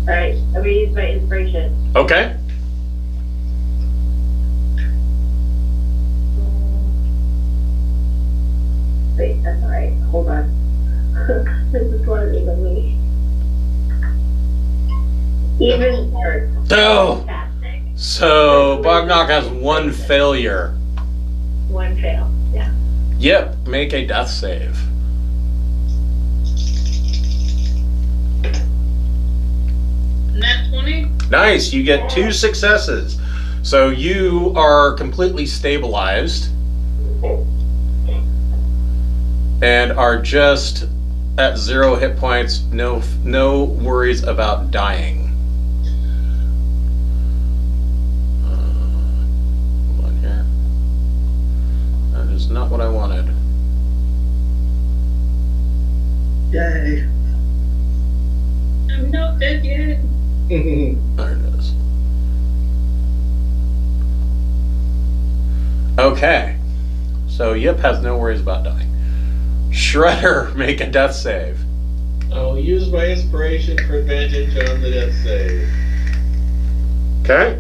Alright, I'm gonna use my inspiration. Okay. Oh! Fantastic. So, Bognock has one failure. One fail. Yeah. Yep, make a death save. Nat 20? Nice, you get 2 successes. So you are completely stabilized and are just at 0 hit points. No worries about dying. Hold on here. That is not what I wanted. Yay. I'm not dead yet. There it is. Okay. So Yip has no worries about dying. Shredder, make a death save. I'll use my inspiration for advantage on the death save. Okay.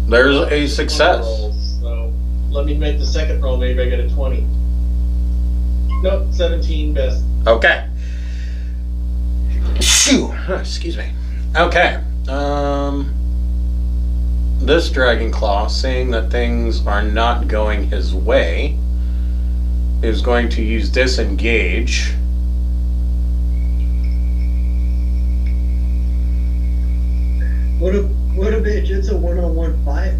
There's a success. Rolls, so let me make the second roll. Maybe I get a 20. Nope, 17 best. Okay. Shoo! Excuse me. Okay. This Dragon Claw, seeing that things are not going his way, is going to use disengage. What a bitch! It's a one-on-one fight.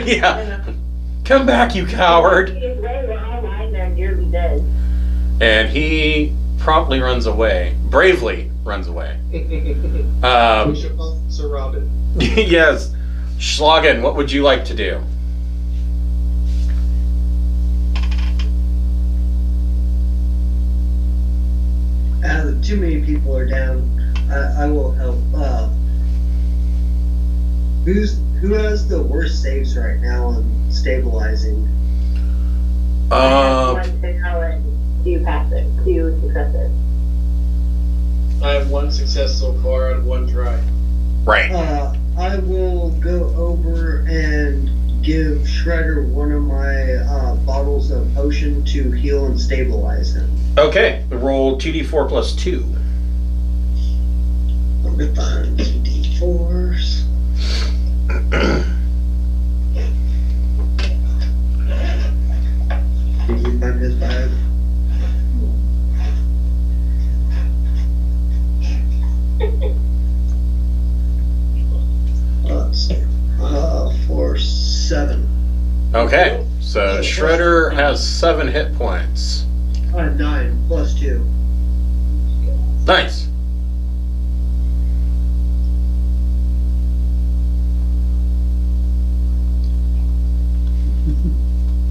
Yeah. Come back, you coward! His way, we're all lying there nearly dead. And he promptly runs away. Bravely runs away. We should call Sir Robin. Yes. Schlagen, what would you like to do? Too many people are down. I will help. Who has the worst saves right now on stabilizing? One fail and 2 passive, 2 successes. I have 1 success so far out of 1 try. Right. I will go over and give Shredder one of my bottles of potion to heal and stabilize him. Okay. Roll 2d4 plus 2. Let me find 2d4s. Did you find his bag? Let's see. 4, 7. Okay. So Shredder has 7 hit points. 9 plus 2. Nice.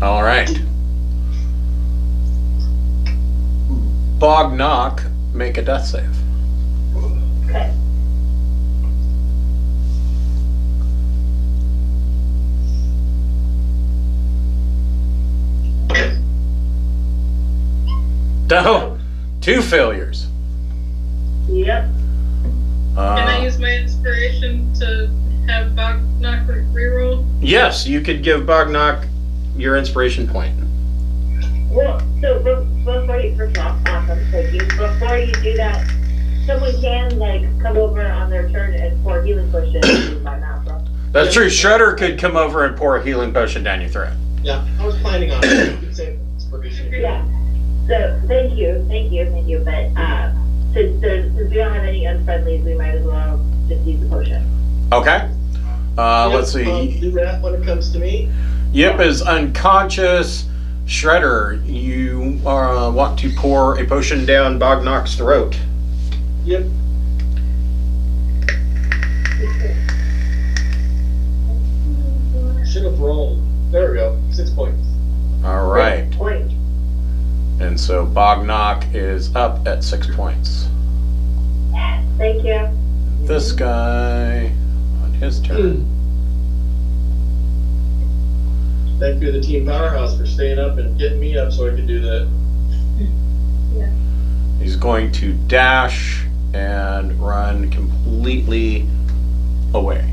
All right. Bognock, make a death save. Okay. No, 2 failures. Yep. Can I use my inspiration to have Bognock reroll? Yes, you could give Bognock your inspiration point. Well, so before you, first off, awesome, thank you. Before you do that, someone can, come over on their turn and pour healing potion into my mouth, bro. That's true. Shredder could come over and pour a healing potion down your throat. Yeah, I was planning on it. You could say inspiration. Yeah. So, thank you. But, since we don't have any unfriendlies, we might as well just use the potion. Okay. Let's I'll see. do that when it comes to me. Yip is unconscious. Shredder, you want to pour a potion down Bognock's throat. Yep. Should have rolled. There we go. 6 points. All right. Point. And so Bognock is up at 6 points. Thank you. This guy on his turn. Thank you to the Team Powerhouse for staying up and getting me up so I could do that. He's going to dash and run completely away.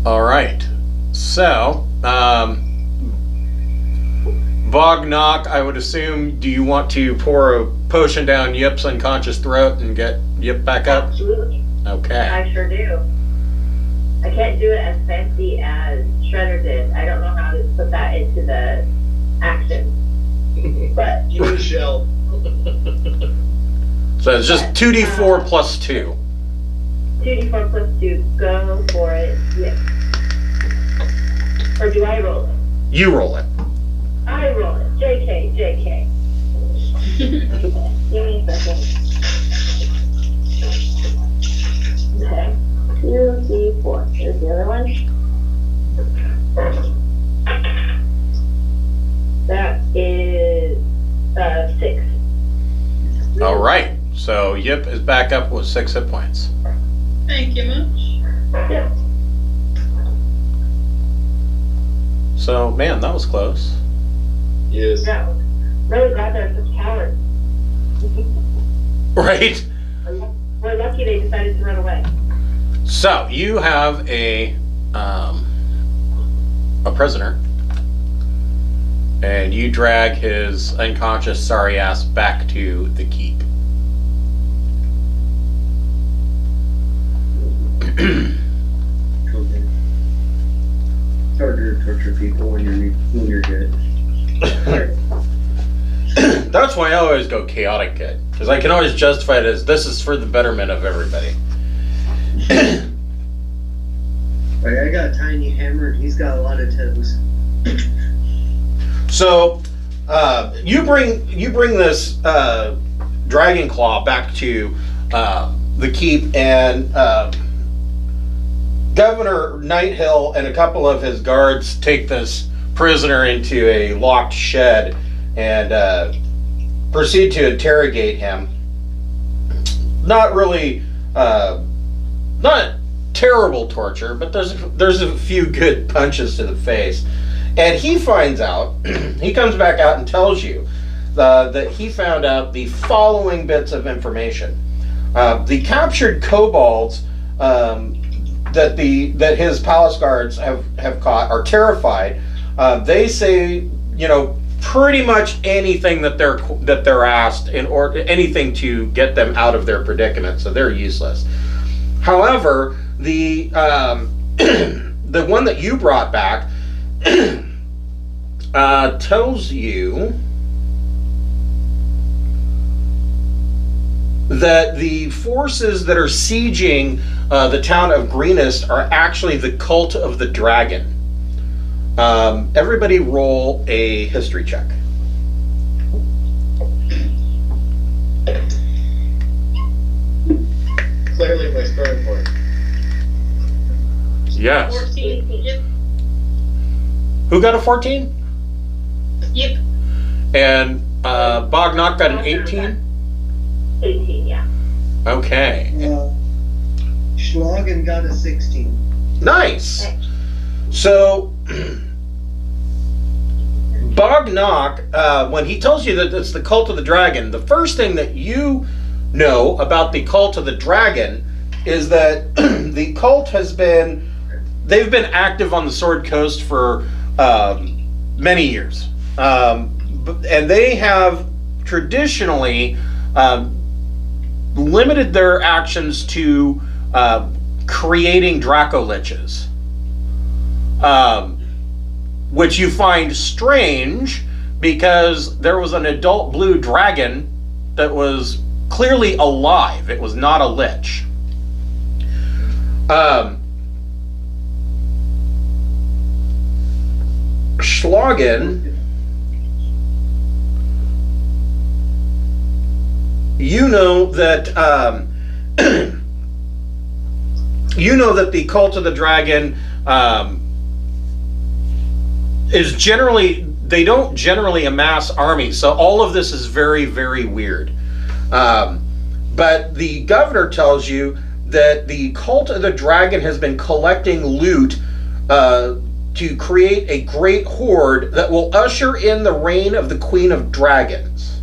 All right. So, Bognock, I would assume, do you want to pour a potion down Yip's unconscious throat and get Yip back up? Absolutely. Okay. I sure do. I can't do it as fancy as Shredder did. I don't know how to put that into the action. But You shall. So it's just 2d4 plus 2. 2d4 plus 2. Go for it. Yes. Or do I roll it? You roll it. I roll it. JK. Give me a second. Okay. 2d4. There's the other one. That is 6. All right. So Yip is back up with 6 hit points. Thank you much. Yeah. So, man, that was close. Yes. Yeah. Really glad they're such cowards. Right? We're lucky they decided to run away. So, you have a prisoner. And you drag his unconscious sorry ass back to the keep. It's harder to torture people when you're good. That's why I always go chaotic good. Because I can always justify it as this is for the betterment of everybody. Like, I got a tiny hammer and he's got a lot of toes. So, you bring this Dragon Claw back to the keep, and Governor Nighthill and a couple of his guards take this prisoner into a locked shed and proceed to interrogate him. Not really, not terrible torture, but there's a few good punches to the face. And he finds out, he comes back out and tells you that he found out the following bits of information. The captured kobolds that his palace guards have caught are terrified. They say, pretty much anything that they're asked in order, anything to get them out of their predicament, so they're useless. However, the the one that you brought back tells you that the forces that are sieging the town of Greenest are actually the cult of the dragon. Everybody roll a history check. Clearly my starting point. Yes. 14. Yep. Who got a 14? Yep. And Bognock got an 18? 18, yeah. Okay. Schlagen got a 16. Nice. So, Bognock, when he tells you that it's the cult of the dragon, the first thing that you know about the cult of the dragon is that the cult they've been active on the Sword Coast for many years. And they have traditionally limited their actions to creating Draco-liches. Which you find strange because there was an adult blue dragon that was clearly alive. It was not a lich. Schlagen, you know that the cult of the dragon is generally, they don't generally amass armies, so all of this is very, very weird. But the governor tells you that the cult of the dragon has been collecting loot to create a great horde that will usher in the reign of the Queen of Dragons.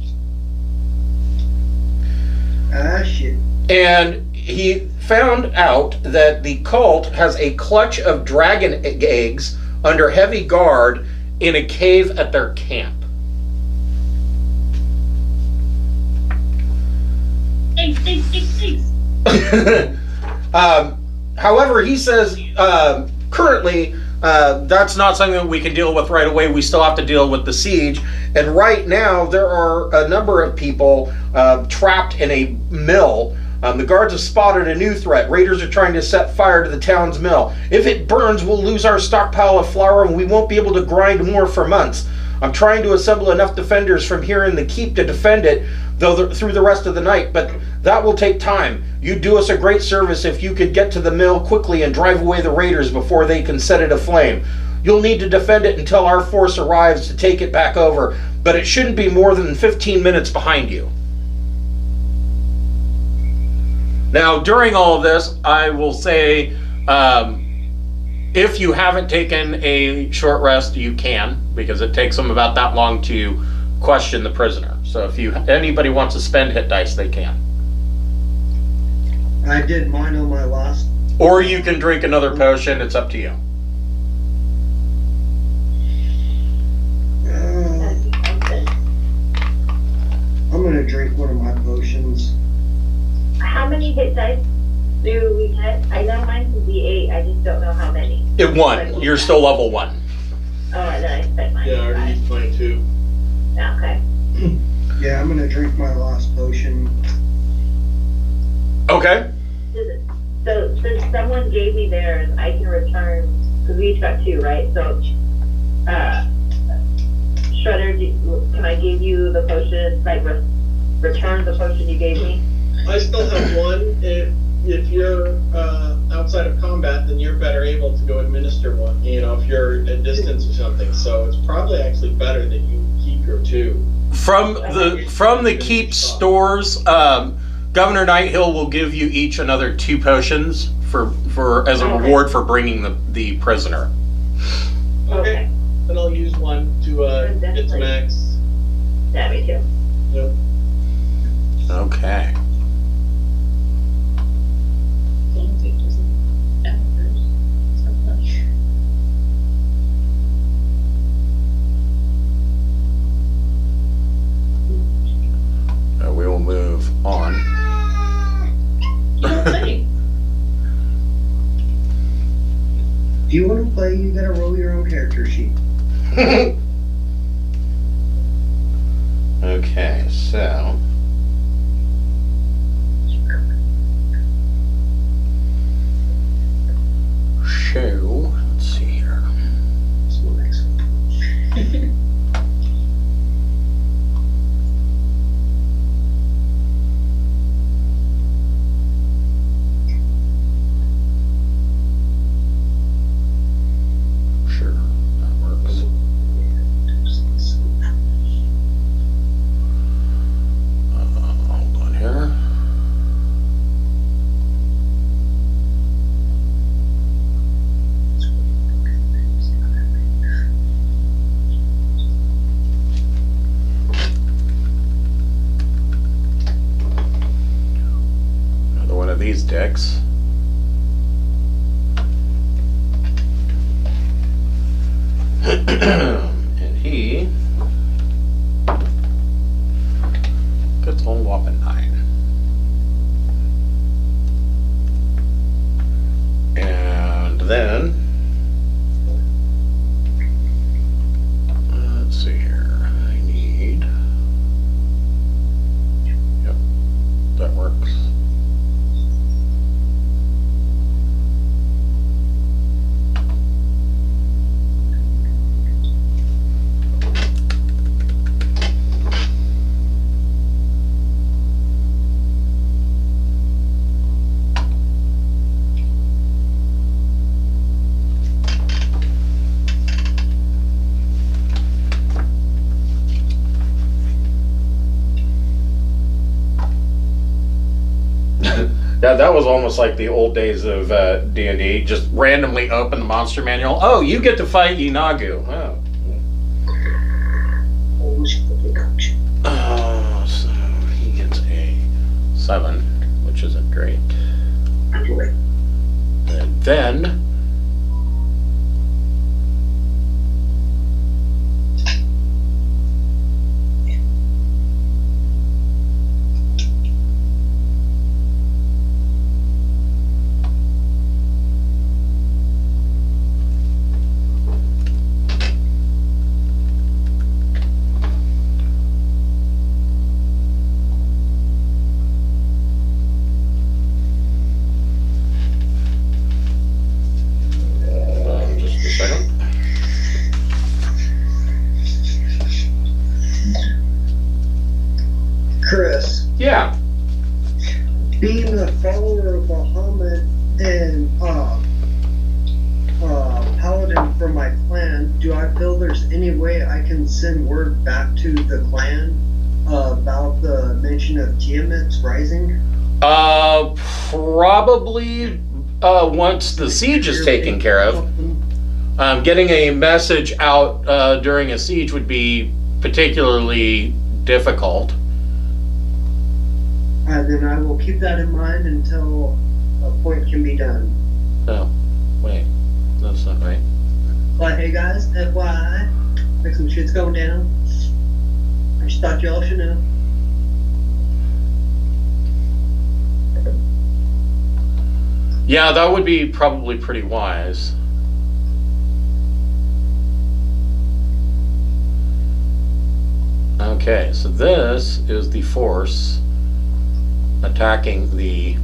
Ah, shit. And he found out that the cult has a clutch of dragon eggs under heavy guard in a cave at their camp. Thanks. However, he says currently that's not something that we can deal with right away. We still have to deal with the siege. And right now, there are a number of people trapped in a mill. The guards have spotted a new threat. Raiders are trying to set fire to the town's mill. If it burns, we'll lose our stockpile of flour and we won't be able to grind more for months. I'm trying to assemble enough defenders from here in the keep to defend it through the rest of the night, but that will take time. You'd do us a great service if you could get to the mill quickly and drive away the raiders before they can set it aflame. You'll need to defend it until our force arrives to take it back over, but it shouldn't be more than 15 minutes behind you. Now, during all of this, I will say, if you haven't taken a short rest, you can, because it takes them about that long to question the prisoner. So if anybody wants to spend hit dice, they can. I did mine on my last. Or you can drink another potion. It's up to you. I'm gonna drink one of my potions. How many hit dice do we get? I know mine's a D8, I just don't know how many. It won. You're still level 1. Oh, and then I spent mine. Yeah, I already used mine too. Okay. Yeah, I'm gonna drink my last potion. Okay. So since someone gave me theirs, I can return, because we each got 2, right? So, Shredder, can I give you the potion, like return the potion you gave me? I still have one. If you're outside of combat, then you're better able to go administer one. You know, if you're at distance or something. So it's probably actually better that you keep your 2. From the keep stores, Governor Nighthill will give you each another 2 potions for as a reward for bringing the prisoner. Okay. Then I'll use one to get to max. Yeah, me too. Yep. Okay. We will move on. If you want to play, you gotta roll your own character sheet. Okay, so let's see here. Sure, that works. Hold on here. Another one of these decks. And he gets a whopping 9. And then let's see here. I need. Yep, that works. Yeah, that was almost like the old days of D&D. Just randomly open the monster manual. Oh, you get to fight Inagu. Oh, so he gets a 7, which isn't great. And then being a follower of Bahamut and Paladin for my clan, do I feel there's any way I can send word back to the clan about the mention of Tiamat's rising? Probably once the siege is taken care of. Getting a message out during a siege would be particularly difficult. Then I will keep that in mind until a point can be done. Oh, wait. That's not right. But hey guys, FYI, like some shit's going down. I just thought y'all should know. Yeah, that would be probably pretty wise. Okay, so this is the force attacking the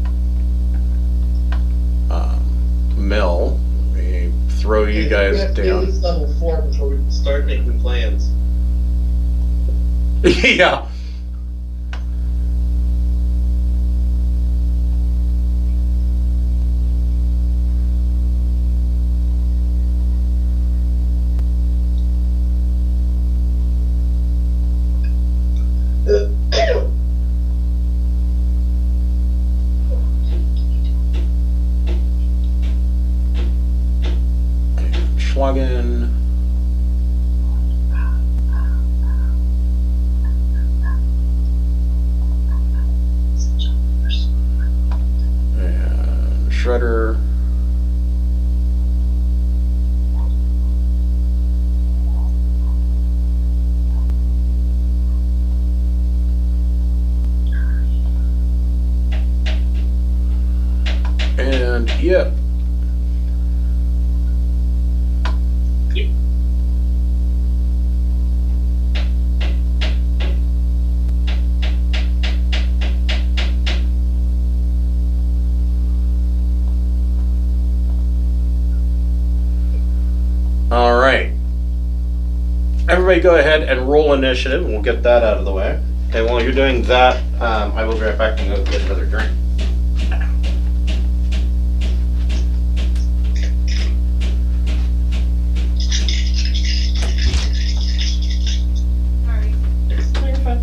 mill. Let me throw you guys we have to be at down. least level 4 before we can start making plans. Yeah. Schwagen. And Shredder. And yep. All right. Everybody go ahead and roll initiative, and we'll get that out of the way. And while you're doing that, I will be right back and go get another drink. Alright. No, you're fine.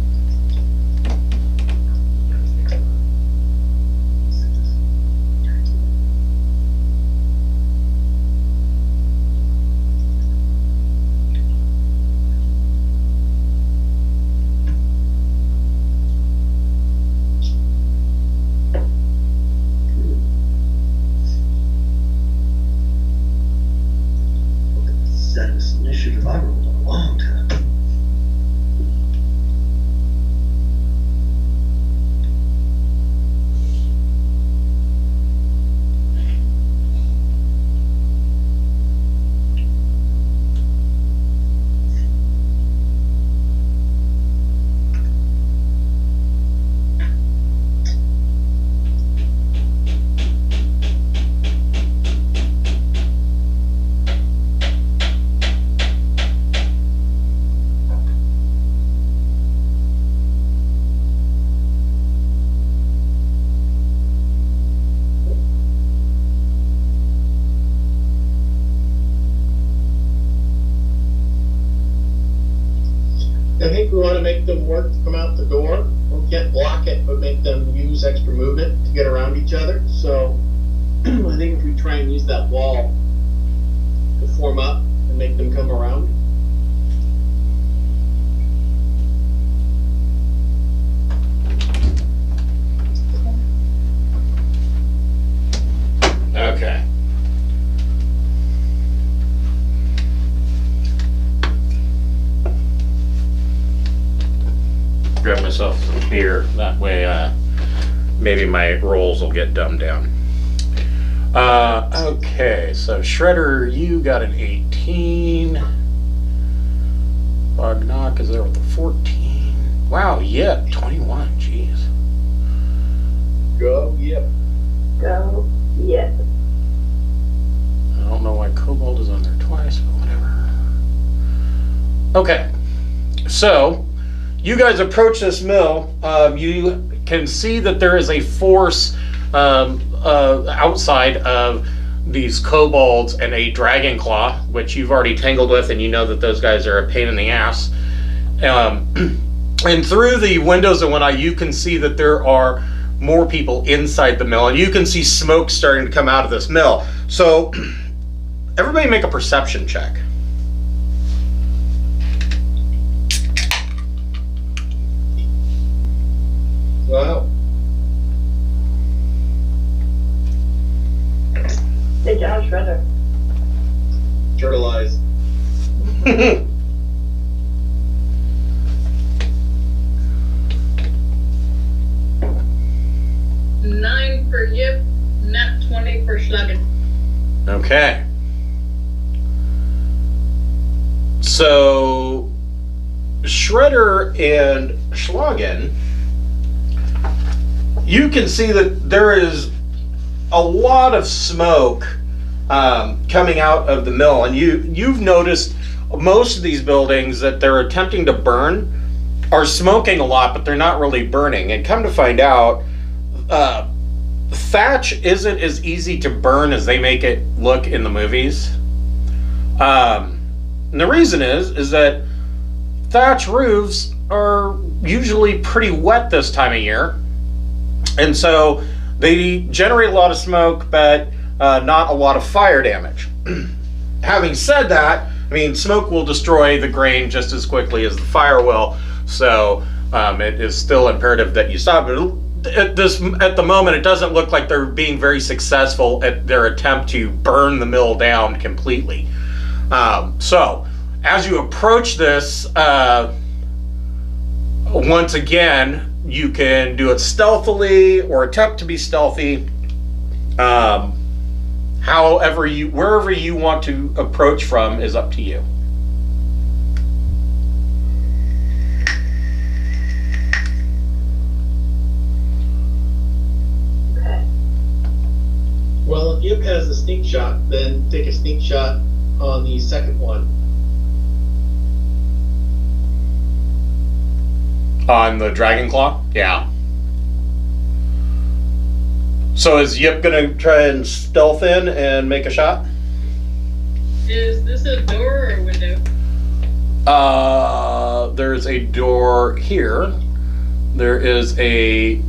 Saddest initiative I rolled in a long time. I think we want to make them work to come out the door. We can't block it, but make them use extra movement to get around each other. So I think if we try and use that wall to form up and make them come around. Okay. Grab myself some beer. That way, maybe my rolls will get dumbed down. Okay, so Shredder, you got an 18. Bognock is there with a 14. Wow, yeah, 21. Jeez. Go, yep. Go, yes. I don't know why Cobalt is on there twice, but whatever. Okay, so you guys approach this mill. can see that there is a force outside of these kobolds and a dragon claw, which you've already tangled with, and you know that those guys are a pain in the ass. And through the windows and whatnot, you can see that there are more people inside the mill, and you can see smoke starting to come out of this mill. So everybody make a perception check. Wow. Good job, Shredder. Turtle eyes. 9 for Yip, nat 20 for Schlagen. Okay. So Shredder and Schlagen, you can see that there is a lot of smoke coming out of the mill, and you've noticed most of these buildings that they're attempting to burn are smoking a lot, but they're not really burning. And come to find out, thatch isn't as easy to burn as they make it look in the movies. And the reason is that thatch roofs are usually pretty wet this time of year, and so they generate a lot of smoke, but not a lot of fire damage. Having said that, I mean, smoke will destroy the grain just as quickly as the fire will, so it is still imperative that you stop it. At the moment, it doesn't look like they're being very successful at their attempt to burn the mill down completely. So, as you approach this, once again, you can do it stealthily or attempt to be stealthy. Wherever you want to approach from is up to you. Well, if Yip has a sneak shot, then take a sneak shot on the second one. On the Dragon Claw? Yeah. So is Yip gonna try and stealth in and make a shot? Is this a door or a window? There's a door here. There is a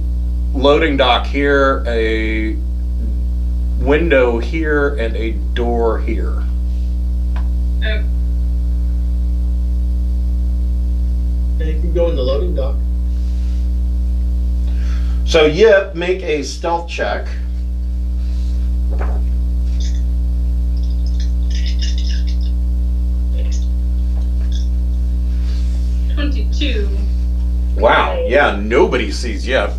loading dock here, a window here, and a door here. Oh, And you can go in the loading dock. So Yip, make a stealth check. $22. Wow, yeah, nobody sees Yip.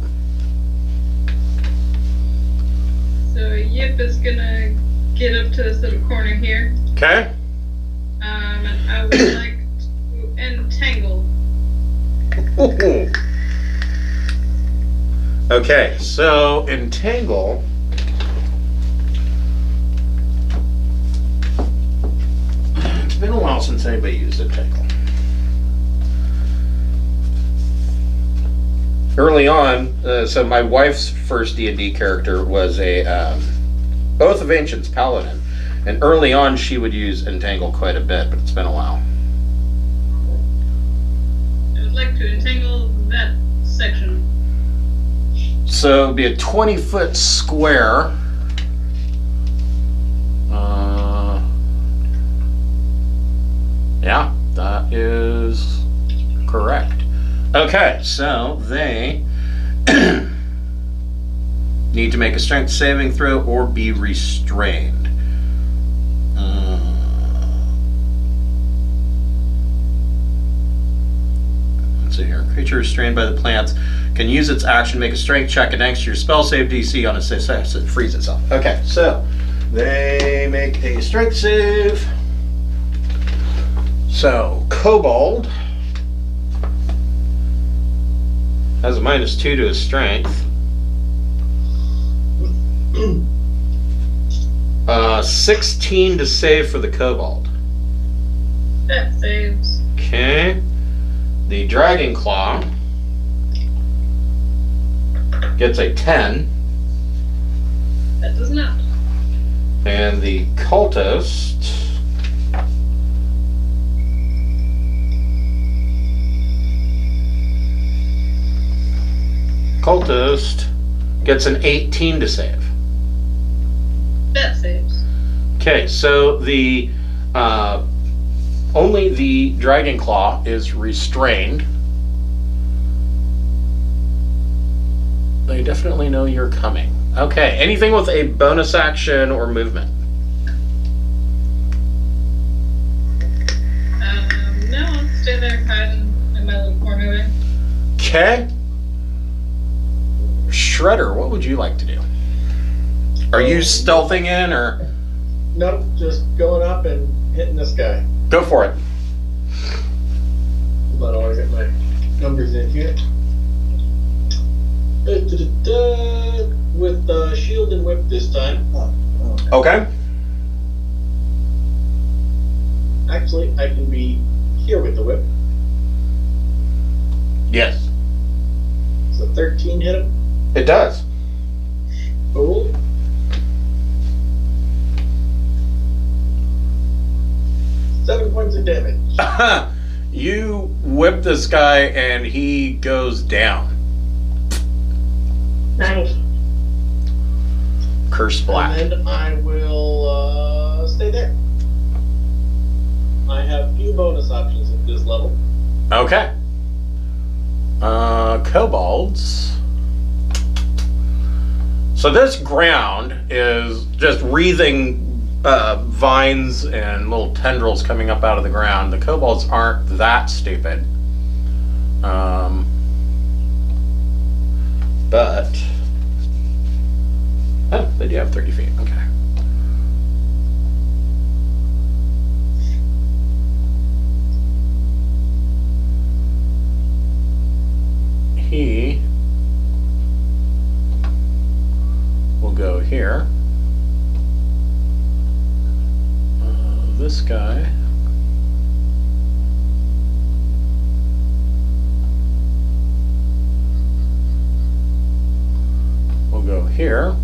So Yip is gonna get up to this little corner here. Okay. And I would like to entangle. Okay, so entangle. It's been a while since anybody used entangle. Early on, so my wife's first D&D character was a Oath of Ancients paladin, and early on she would use entangle quite a bit, but it's been a while. I would like to entangle that section. So it'd be a 20-foot square. Yeah, that is correct. Okay, so they need to make a strength saving throw or be restrained. Let's see here. Creature restrained by the plants can use its action to make a strength check against your spell save DC on a success. It frees itself. Okay, so they make a strength save. So Kobold has a -2 to his strength. 16 to save for the Kobold. That saves. Okay. The Dragon Claw gets a 10. That does not. And the cultist gets an 18 to save. That saves. Okay, so the only the Dragon Claw is restrained. They definitely know you're coming. Okay, anything with a bonus action or movement? No, I'll stay there hiding in my little corner there. Okay. Shredder, what would you like to do? Are you stealthing in, or? Nope, just going up and hitting this guy. Go for it. But I'll get my numbers in here. With shield and whip this time. Okay. Actually, I can be here with the whip. Yes. So 13 hit him. It does. Cool. Seven points of damage. You whip this guy and he goes down. Nice. Curse black. And then I will stay there. I have few bonus options at this level. Okay. Kobolds. So this ground is just wreathing vines and little tendrils coming up out of the ground. The kobolds aren't that stupid. But oh, they do have 30 feet. Okay. He will go here. This guy will go here.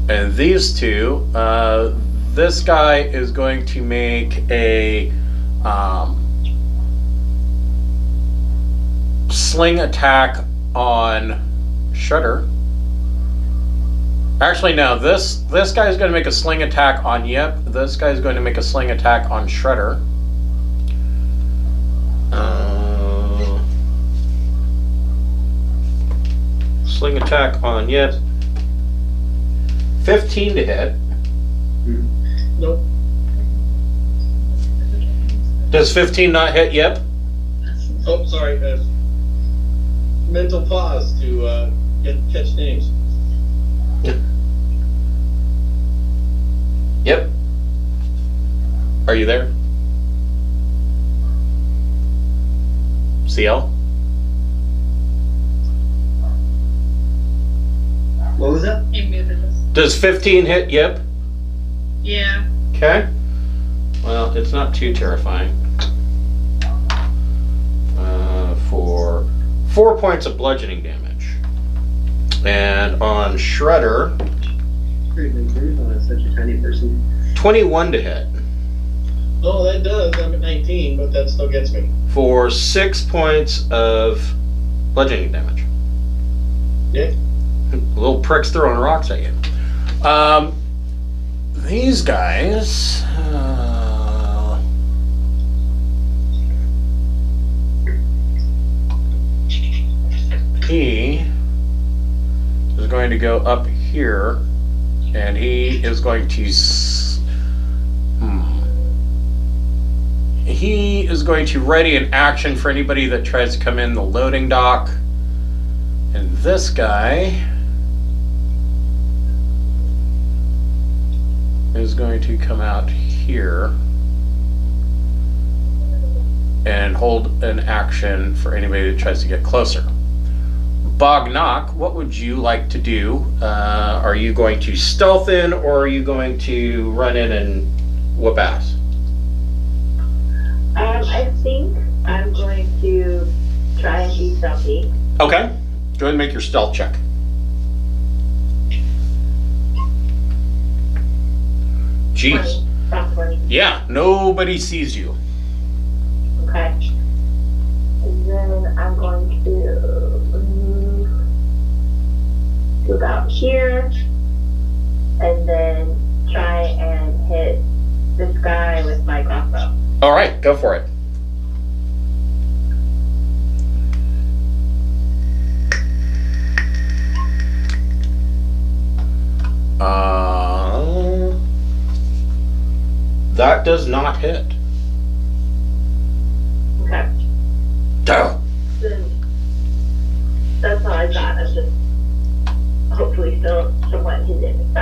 And these two, this guy is going to make a sling attack on Shredder. Actually, no, this guy is going to make a sling attack on Yip. This guy is going to make a sling attack on Shredder. Sling attack on Yip. 15 to hit. Nope. Does 15 not hit Yip? Oh, sorry. Mental pause to catch names. Yep. Are you there? CL? What was that? He muted us. Does 15 hit Yip? Yeah. Okay. Well, it's not too terrifying. For 4 points of bludgeoning damage. And on Shredder, Pretty big bruise on such a tiny person. 21 to hit. Oh, that does. I'm at 19, but that still gets me. For 6 points of bludgeoning damage. Yeah. Little pricks throwing rocks at you. These guys. He is going to go up here, and he is going to. He is going to ready an action for anybody that tries to come in the loading dock. And this guy is going to come out here and hold an action for anybody that tries to get closer. Bognock, what would you like to do? Are you going to stealth in, or are you going to run in and whoop ass? I think I'm going to try and be stealthy. Okay. Go ahead and make your stealth check. Jeez. 20. Yeah, nobody sees you. Okay. And then I'm going to move to about here. And then try and hit this guy with my crossbow. All right, go for it. That does not hit. Okay. Damn. Then that's all I got. I'm just hopefully still somewhat hidden.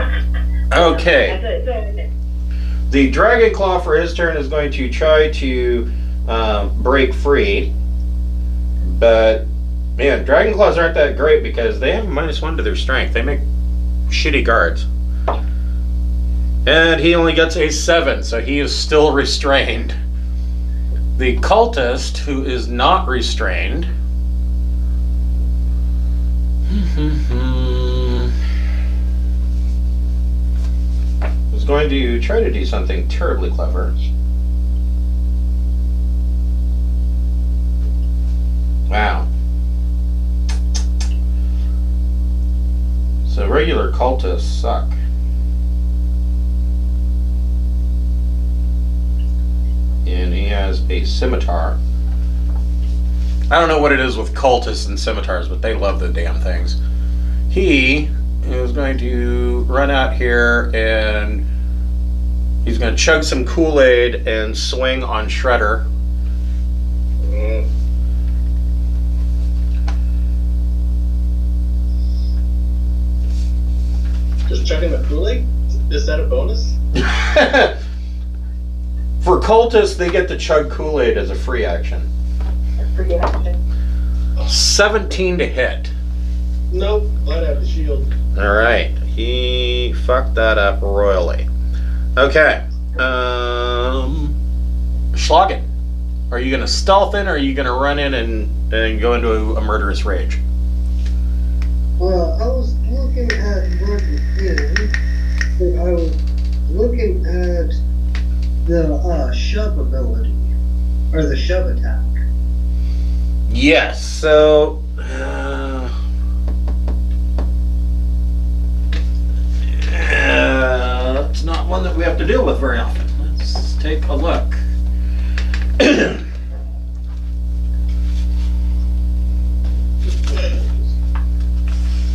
Okay. The Dragon Claw for his turn is going to try to break free. But, man, Dragon Claws aren't that great because they have -1 to their strength. They make shitty guards. And he only gets a 7, so he is still restrained. The cultist, who is not restrained, is going to try to do something terribly clever. Wow. So regular cultists suck. And he has a scimitar. I don't know what it is with cultists and scimitars, but they love the damn things. He is going to run out here and he's going to chug some Kool-Aid and swing on Shredder. Just chugging the Kool-Aid? Is that a bonus? For cultists, they get to chug Kool-Aid as a free action. Free action. 17 to hit. Nope. I'd have the shield. Alright. He fucked that up royally. Okay. Schlagen. Are you going to stealth in or are you going to run in and go into a murderous rage? Well, I was looking at running in, but I was looking at the shove ability, or the shove attack. Yes, so... it's not one that we have to deal with very often. Let's take a look.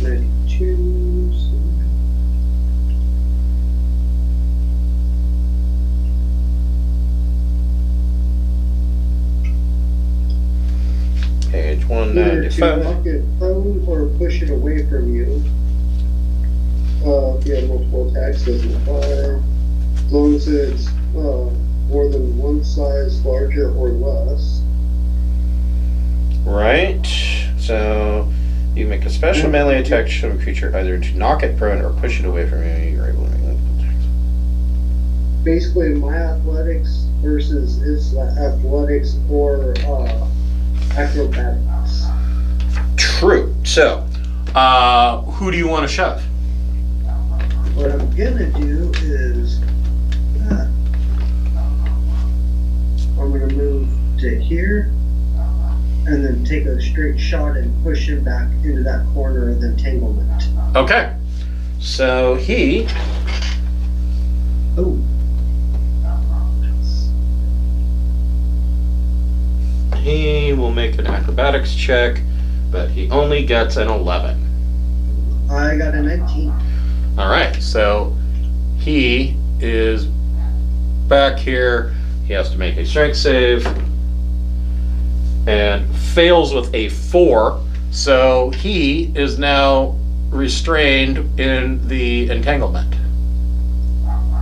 92. Page Either to 195. knock it prone or push it away from you. If you have multiple attacks, doesn't apply. As long as it's more than one size larger or less. Right. So you make a special melee attack to a creature either to knock it prone or push it away from you. You're able to make multiple attacks. Basically, my athletics versus its athletics or acrobatics. True. So, who do you want to shove? What I'm gonna do is I'm gonna move to here and then take a straight shot and push him back into that corner of the entanglement. Okay. So he... Oh. He will make an acrobatics check, but he only gets an 11. I got a 19. Alright, so he is back here. He has to make a strength save and fails with a 4. So he is now restrained in the entanglement.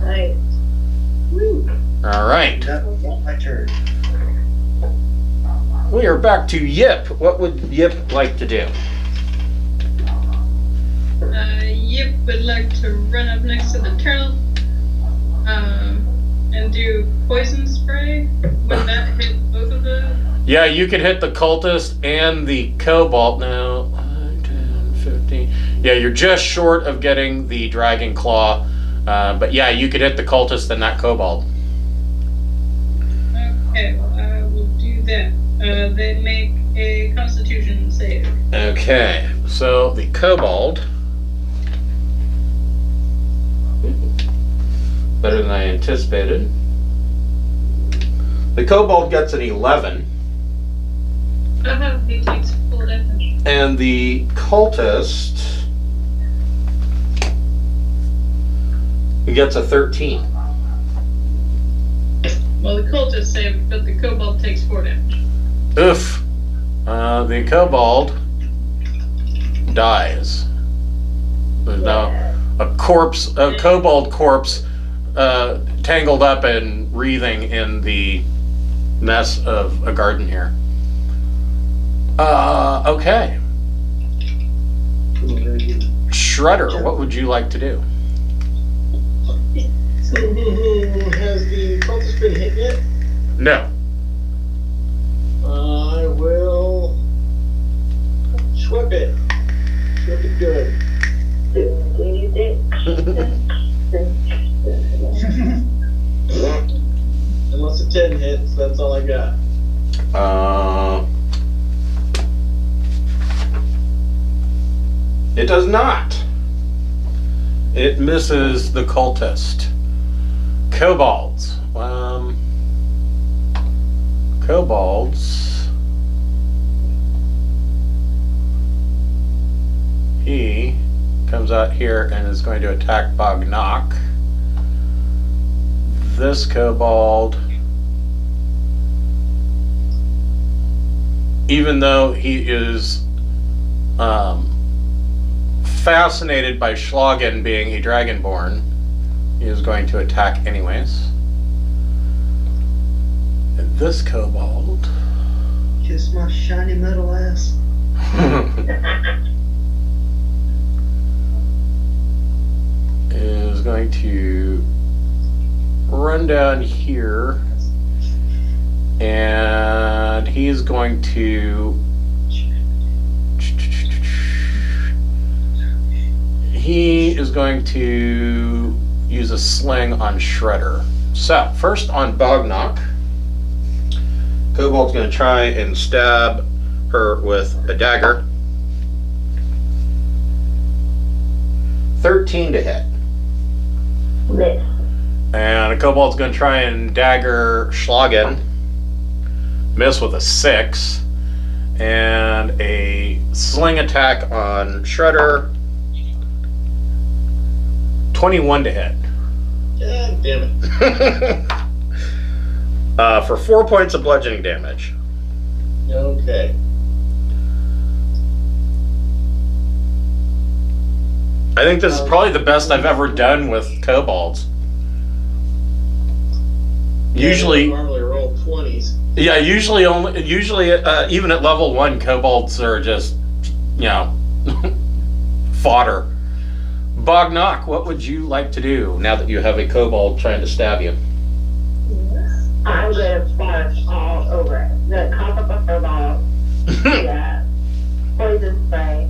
Nice. Alright. That was my turn. We are back to Yip. What would Yip like to do? Yip would like to run up next to the turtle and do poison spray. Would that hit both of the Yeah, you could hit the cultist and the kobold now. 10, 15. Yeah, you're just short of getting the dragon claw. But yeah, you could hit the cultist and that kobold. Okay, well, I will do that. They make a Constitution save. Okay, so the kobold. Better than I anticipated. The kobold gets an 11. He takes full damage. And the cultist gets a 13. Well, the cultist saved, but the kobold takes 4 damage. Oof. The kobold dies. There's now a kobold corpse, tangled up and wreathing in the mess of a garden here. Okay. Shredder, what would you like to do? Has the cultist been hit yet? No. I will whip it. Whip it good. Unless a 10 hits, that's all I got. It does not. It misses the cultist. Kobolds. Kobolds. He comes out here and is going to attack Bognock. This kobold, even though he is fascinated by Schlagen being a dragonborn, he is going to attack anyways. And this kobold Kiss my shiny metal ass. is going to run down here, and he's going to use a sling on Shredder. So first on Bognock, Kobold's going to try and stab her with a dagger. 13 to hit. Miss. And a kobold's going to try and dagger Schlagen. Miss with a 6. And a sling attack on Shredder. 21 to hit. God damn it. For 4 points of bludgeoning damage. Okay. I think this is probably the best I've ever done with kobolds. Usually, normally roll 20s. yeah, usually even at level 1, kobolds are just, fodder. Bognock, what would you like to do now that you have a kobold trying to stab you? I'm gonna splash all over it. The cough up a furball. Yeah. Poison spray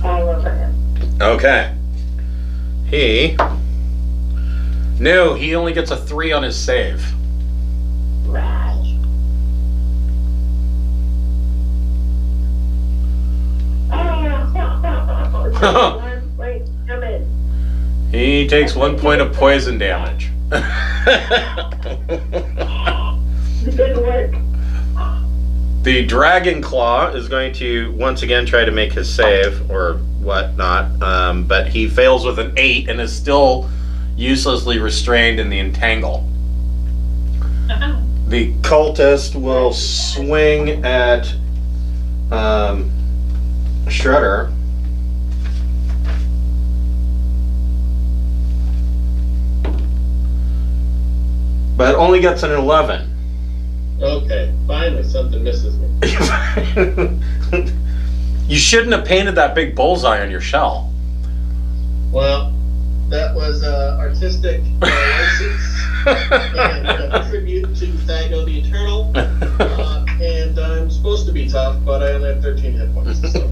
all over him. Okay. He only gets a 3 on his save. Rash. Oh, wait, come in. He takes 1 point of poison damage. Good work. The Dragon Claw is going to once again try to make his save, or whatnot, but he fails with an 8 and is still uselessly restrained in the entangle. The cultist will swing at Shredder. But only gets an 11. Okay, finally something misses me. You shouldn't have painted that big bullseye on your shell. Well, that was artistic license and a tribute to Thago the Eternal. And tough, but I only have 13 hit points. So.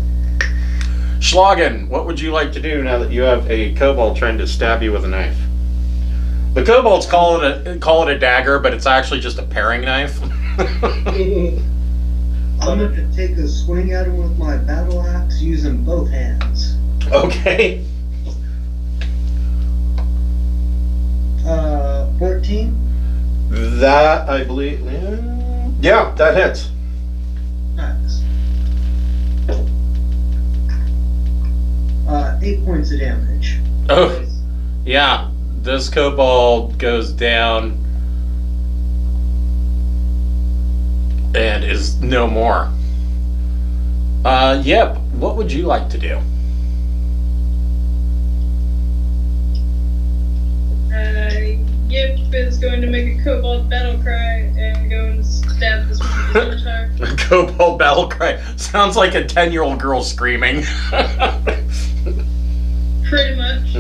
Schlagen, what would you like to do now that you have a kobold trying to stab you with a knife? The kobolds call it a dagger, but it's actually just a paring knife. I'm going to take a swing at him with my battle axe using both hands. Okay. 14? That, I believe... Yeah, that hits. Nice. 8 points of damage. Oh, yeah. This kobold goes down and is no more. Yep. What would you like to do? Yip is going to make a kobold battle cry and go and stab this one with his scimitar. A kobold battle cry. Sounds like a 10-year-old girl screaming. Pretty much.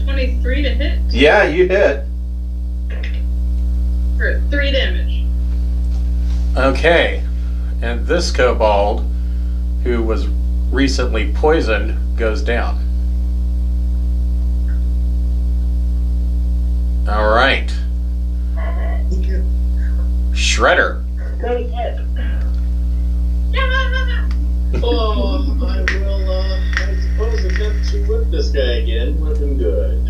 23 to hit. Yeah, you hit. For 3 damage. Okay. And this kobold, who was recently poisoned, goes down. All right. Shredder. Great hit. Oh, I will, I suppose attempt to whip this guy again. Whip him good.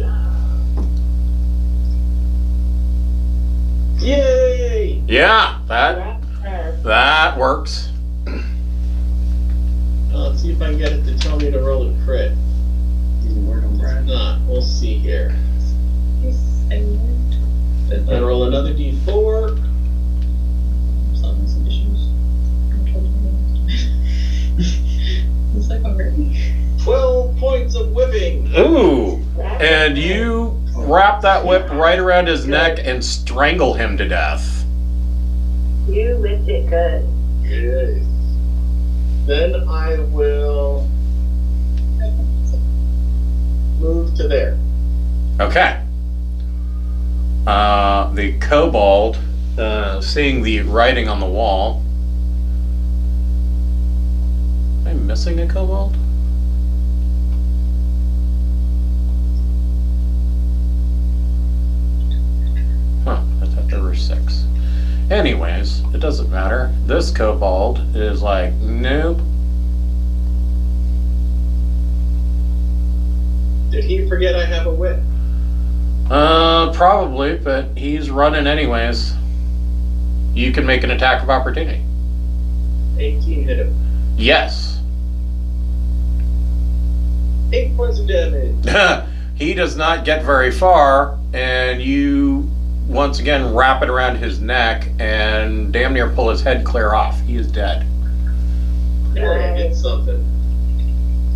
Yay! Yeah, that works. Let's see if I can get it to tell me to roll a crit. If not, we'll see here. I roll another d4. Solving some issues. Looks like I'm ready. 12 points of whipping. Ooh. And you wrap that whip right around his neck and strangle him to death. You whipped it good. Yes. Then I will move to there. Okay. The kobold, seeing the writing on the wall. Am I missing a kobold? Huh, I thought there were 6. Anyways, it doesn't matter. This kobold is like, nope. Did he forget I have a whip? Probably, but he's running anyways. You can make an attack of opportunity. 18 hit him. Yes. 8 points of damage. He does not get very far, and you once again wrap it around his neck and damn near pull his head clear off. He is dead. Yeah, it's something.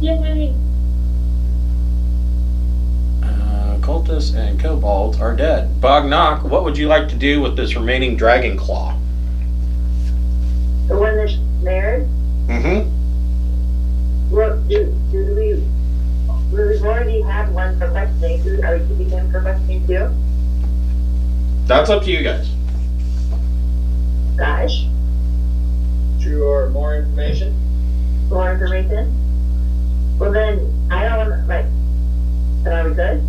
Yay! Cultists and kobolds are dead. Bognock, what would you like to do with this remaining dragon claw? The one that's snared? Mm-hmm. Well, we've already had one for questioning. Are we keeping him for questioning too? That's up to you guys. Gosh. Sure, more information? More information? Well then, I don't want to, like, are we good?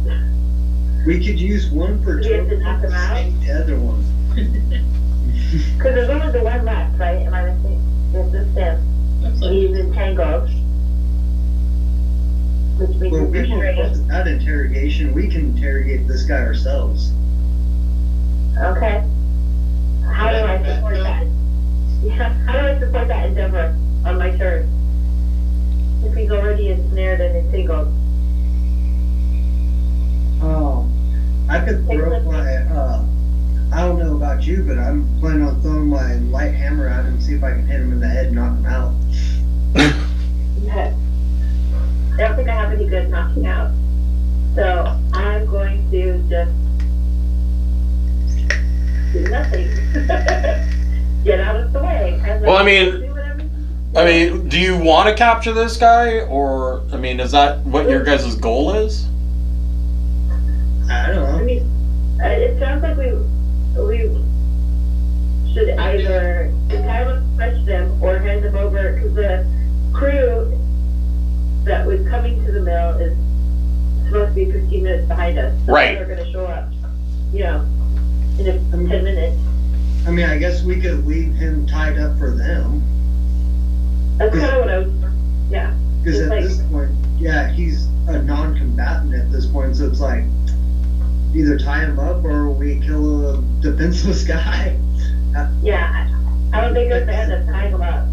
We could use one for Do we have to knock him out? the other one. Because there's only the one left, right? Am I missing? There's this him. He's entangled. Which means Well, he's we won't restrained. call that interrogation. We can interrogate this guy ourselves. Okay. How do I support that? Yeah, how do I support that endeavor on my turn? If he's already ensnared and entangled. I could throw my, I don't know about you, but I'm planning on throwing my light hammer at him, see if I can hit him in the head and knock him out. Okay. I don't think I have any good knocking out. So I'm going to just do nothing. Get out of the way. Well, I mean, do you want to capture this guy, or I mean, is that what your guys' goal is? I don't I know. mean, it sounds like we behind us. So Right. They're going to show up, you know, in 10 minutes. I mean, I guess we could leave him tied up for them. That's kind of what I was, yeah. Because Just at like- this point, yeah, he's a non-combatant at this point, so it's like either tie him up or we kill a defenseless guy. Yeah, I don't think they're fans of tying them up.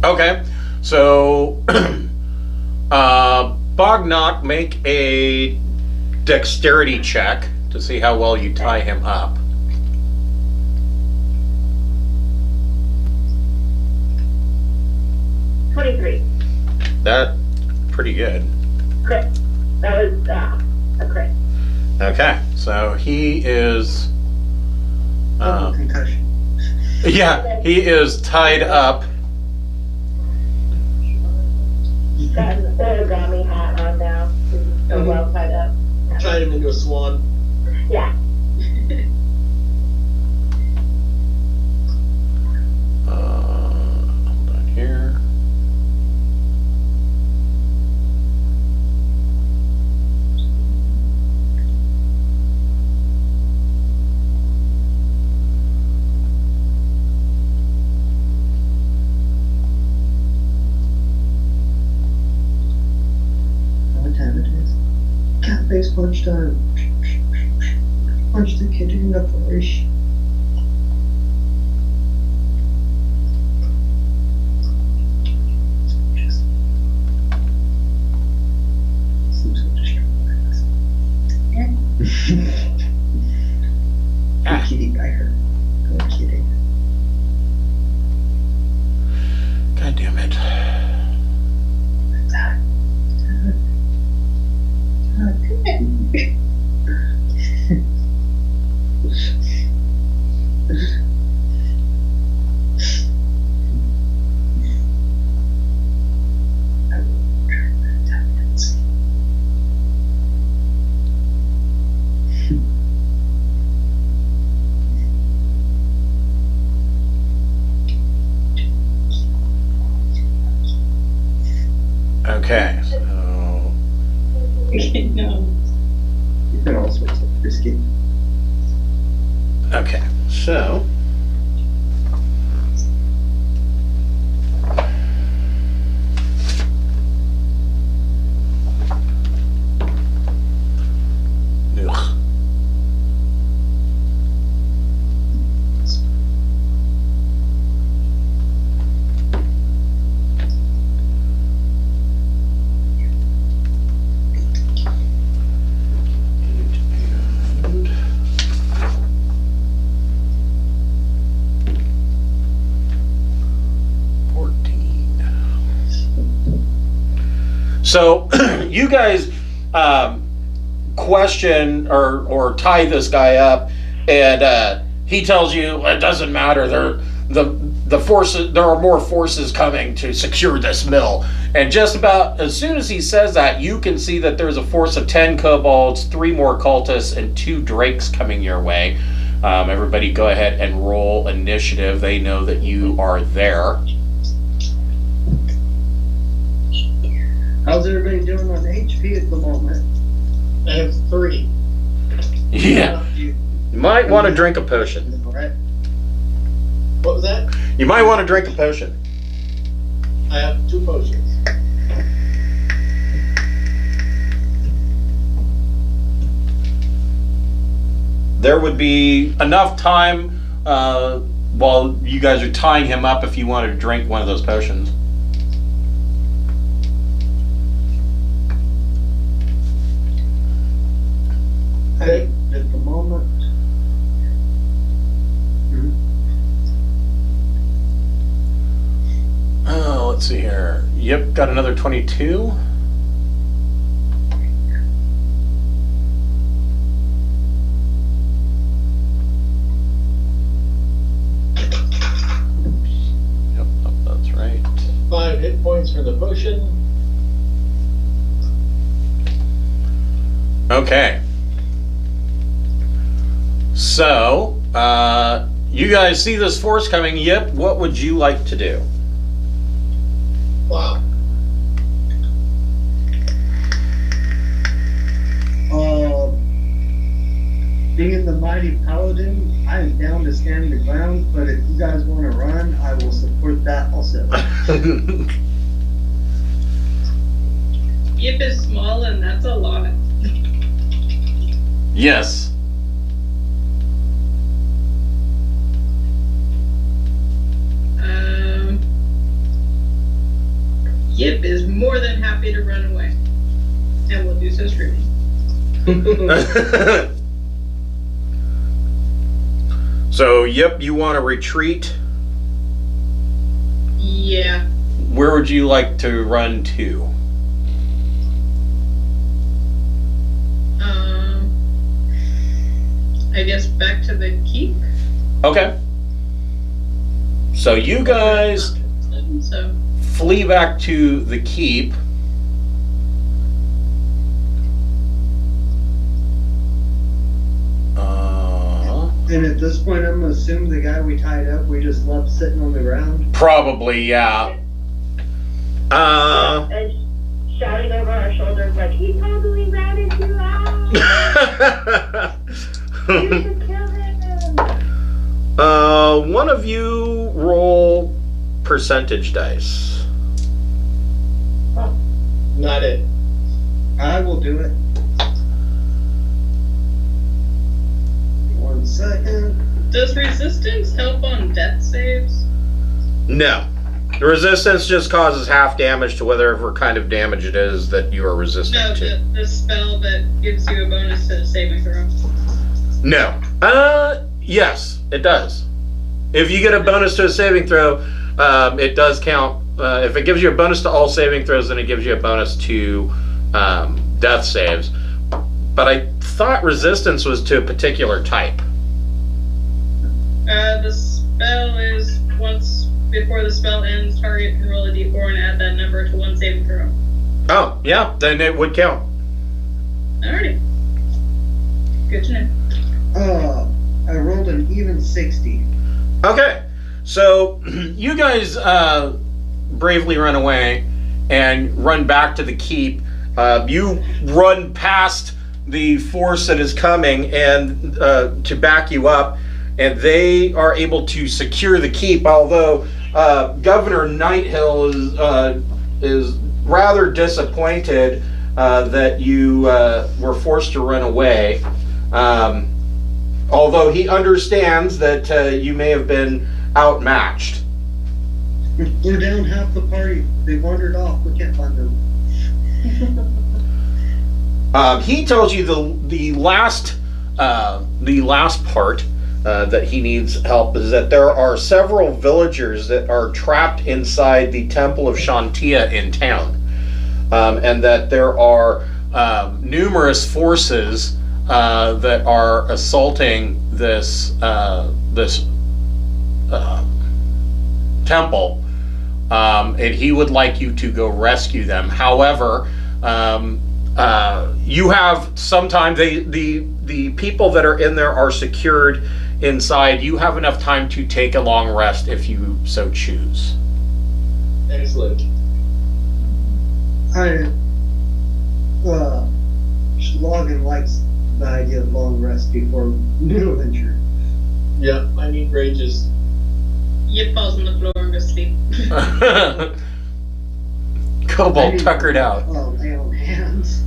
Okay, so Bognock, make a dexterity check to see how well you tie him up. That pretty good. Crit. That was a crit. Okay, so he is. Concussion. Yeah, he is tied up. Got an origami hat on now. He's so well tied up. Tied him into a swan. Yeah. Hold on here. What time it is? Cat face punch time. Punch the kid in the face. Seems so distracting. Good kitty by her. Good kitty. God damn it. Okay, so No. You've been all sorts of risky. okay, so ugh. And 14. So you guys question or tie this guy up, and he tells you it doesn't matter. The forces, there are more forces coming to secure this mill. And just about as soon as he says that, you can see that there's a force of 10 kobolds, 3 more cultists, and 2 drakes coming your way. Everybody go ahead and roll initiative. They know that you are there. How's everybody doing on HP at the moment? I have 3. Yeah. You You might want to drink a potion. right? What was that? You might want to drink a potion. I have 2 potions. There would be enough time while you guys are tying him up if you wanted to drink one of those potions. Okay. At the moment. Oh, let's see here. Yep, got another 22. Yep, that's right. 5 hit points for the potion. Okay. So, you guys see this force coming. Yep, what would you like to do? Wow. being the mighty paladin, I am down to stand the ground, but if you guys want to run, I will support that also. Yip is small, and that's a lot. Yes. Yip is more than happy to run away, and will do so screaming. So, yep, you want to retreat? Yeah. Where would you like to run to? I guess back to the keep. Okay. So you guys So flee back to the keep. And at this point, I'm gonna assume the guy we tied up, we just left sitting on the ground. Probably, yeah. And shouting over our shoulders like, he totally ratted you out! You should kill him! One of you roll percentage dice. Not it. I will do it. 1 second. does resistance help on death saves? No. The resistance just causes half damage to whatever kind of damage it is that you are resistant No, to. the spell that gives you a bonus to the saving throw. No. Yes, it does. If you get a bonus to a saving throw, it does count. If it gives you a bonus to all saving throws, then it gives you a bonus to death saves. But I thought resistance was to a particular type. The spell is once before the spell ends, target can roll a d4 and add that number to one saving throw. Oh, yeah, then it would count. Alrighty. Good to know. I rolled an even 60. Okay, so you guys bravely run away and run back to the keep. You run past the force that is coming and to back you up, and they are able to secure the keep. Although Governor Nighthill is rather disappointed that you were forced to run away. Although he understands that you may have been outmatched. We're down half the party. They wandered off. We can't find them. He tells you the last part that he needs help is that there are several villagers that are trapped inside the Temple of Shantia in town, and that there are numerous forces that are assaulting this temple, and he would like you to go rescue them. However, you have some time. The people that are in there are secured inside. You have enough time to take a long rest if you so choose. Excellent. Logan likes the idea of long rest before middle venture. Yeah, I need rages. Yip falls on the floor and goes to sleep. Cobalt tuckered out. Oh, lay on hands.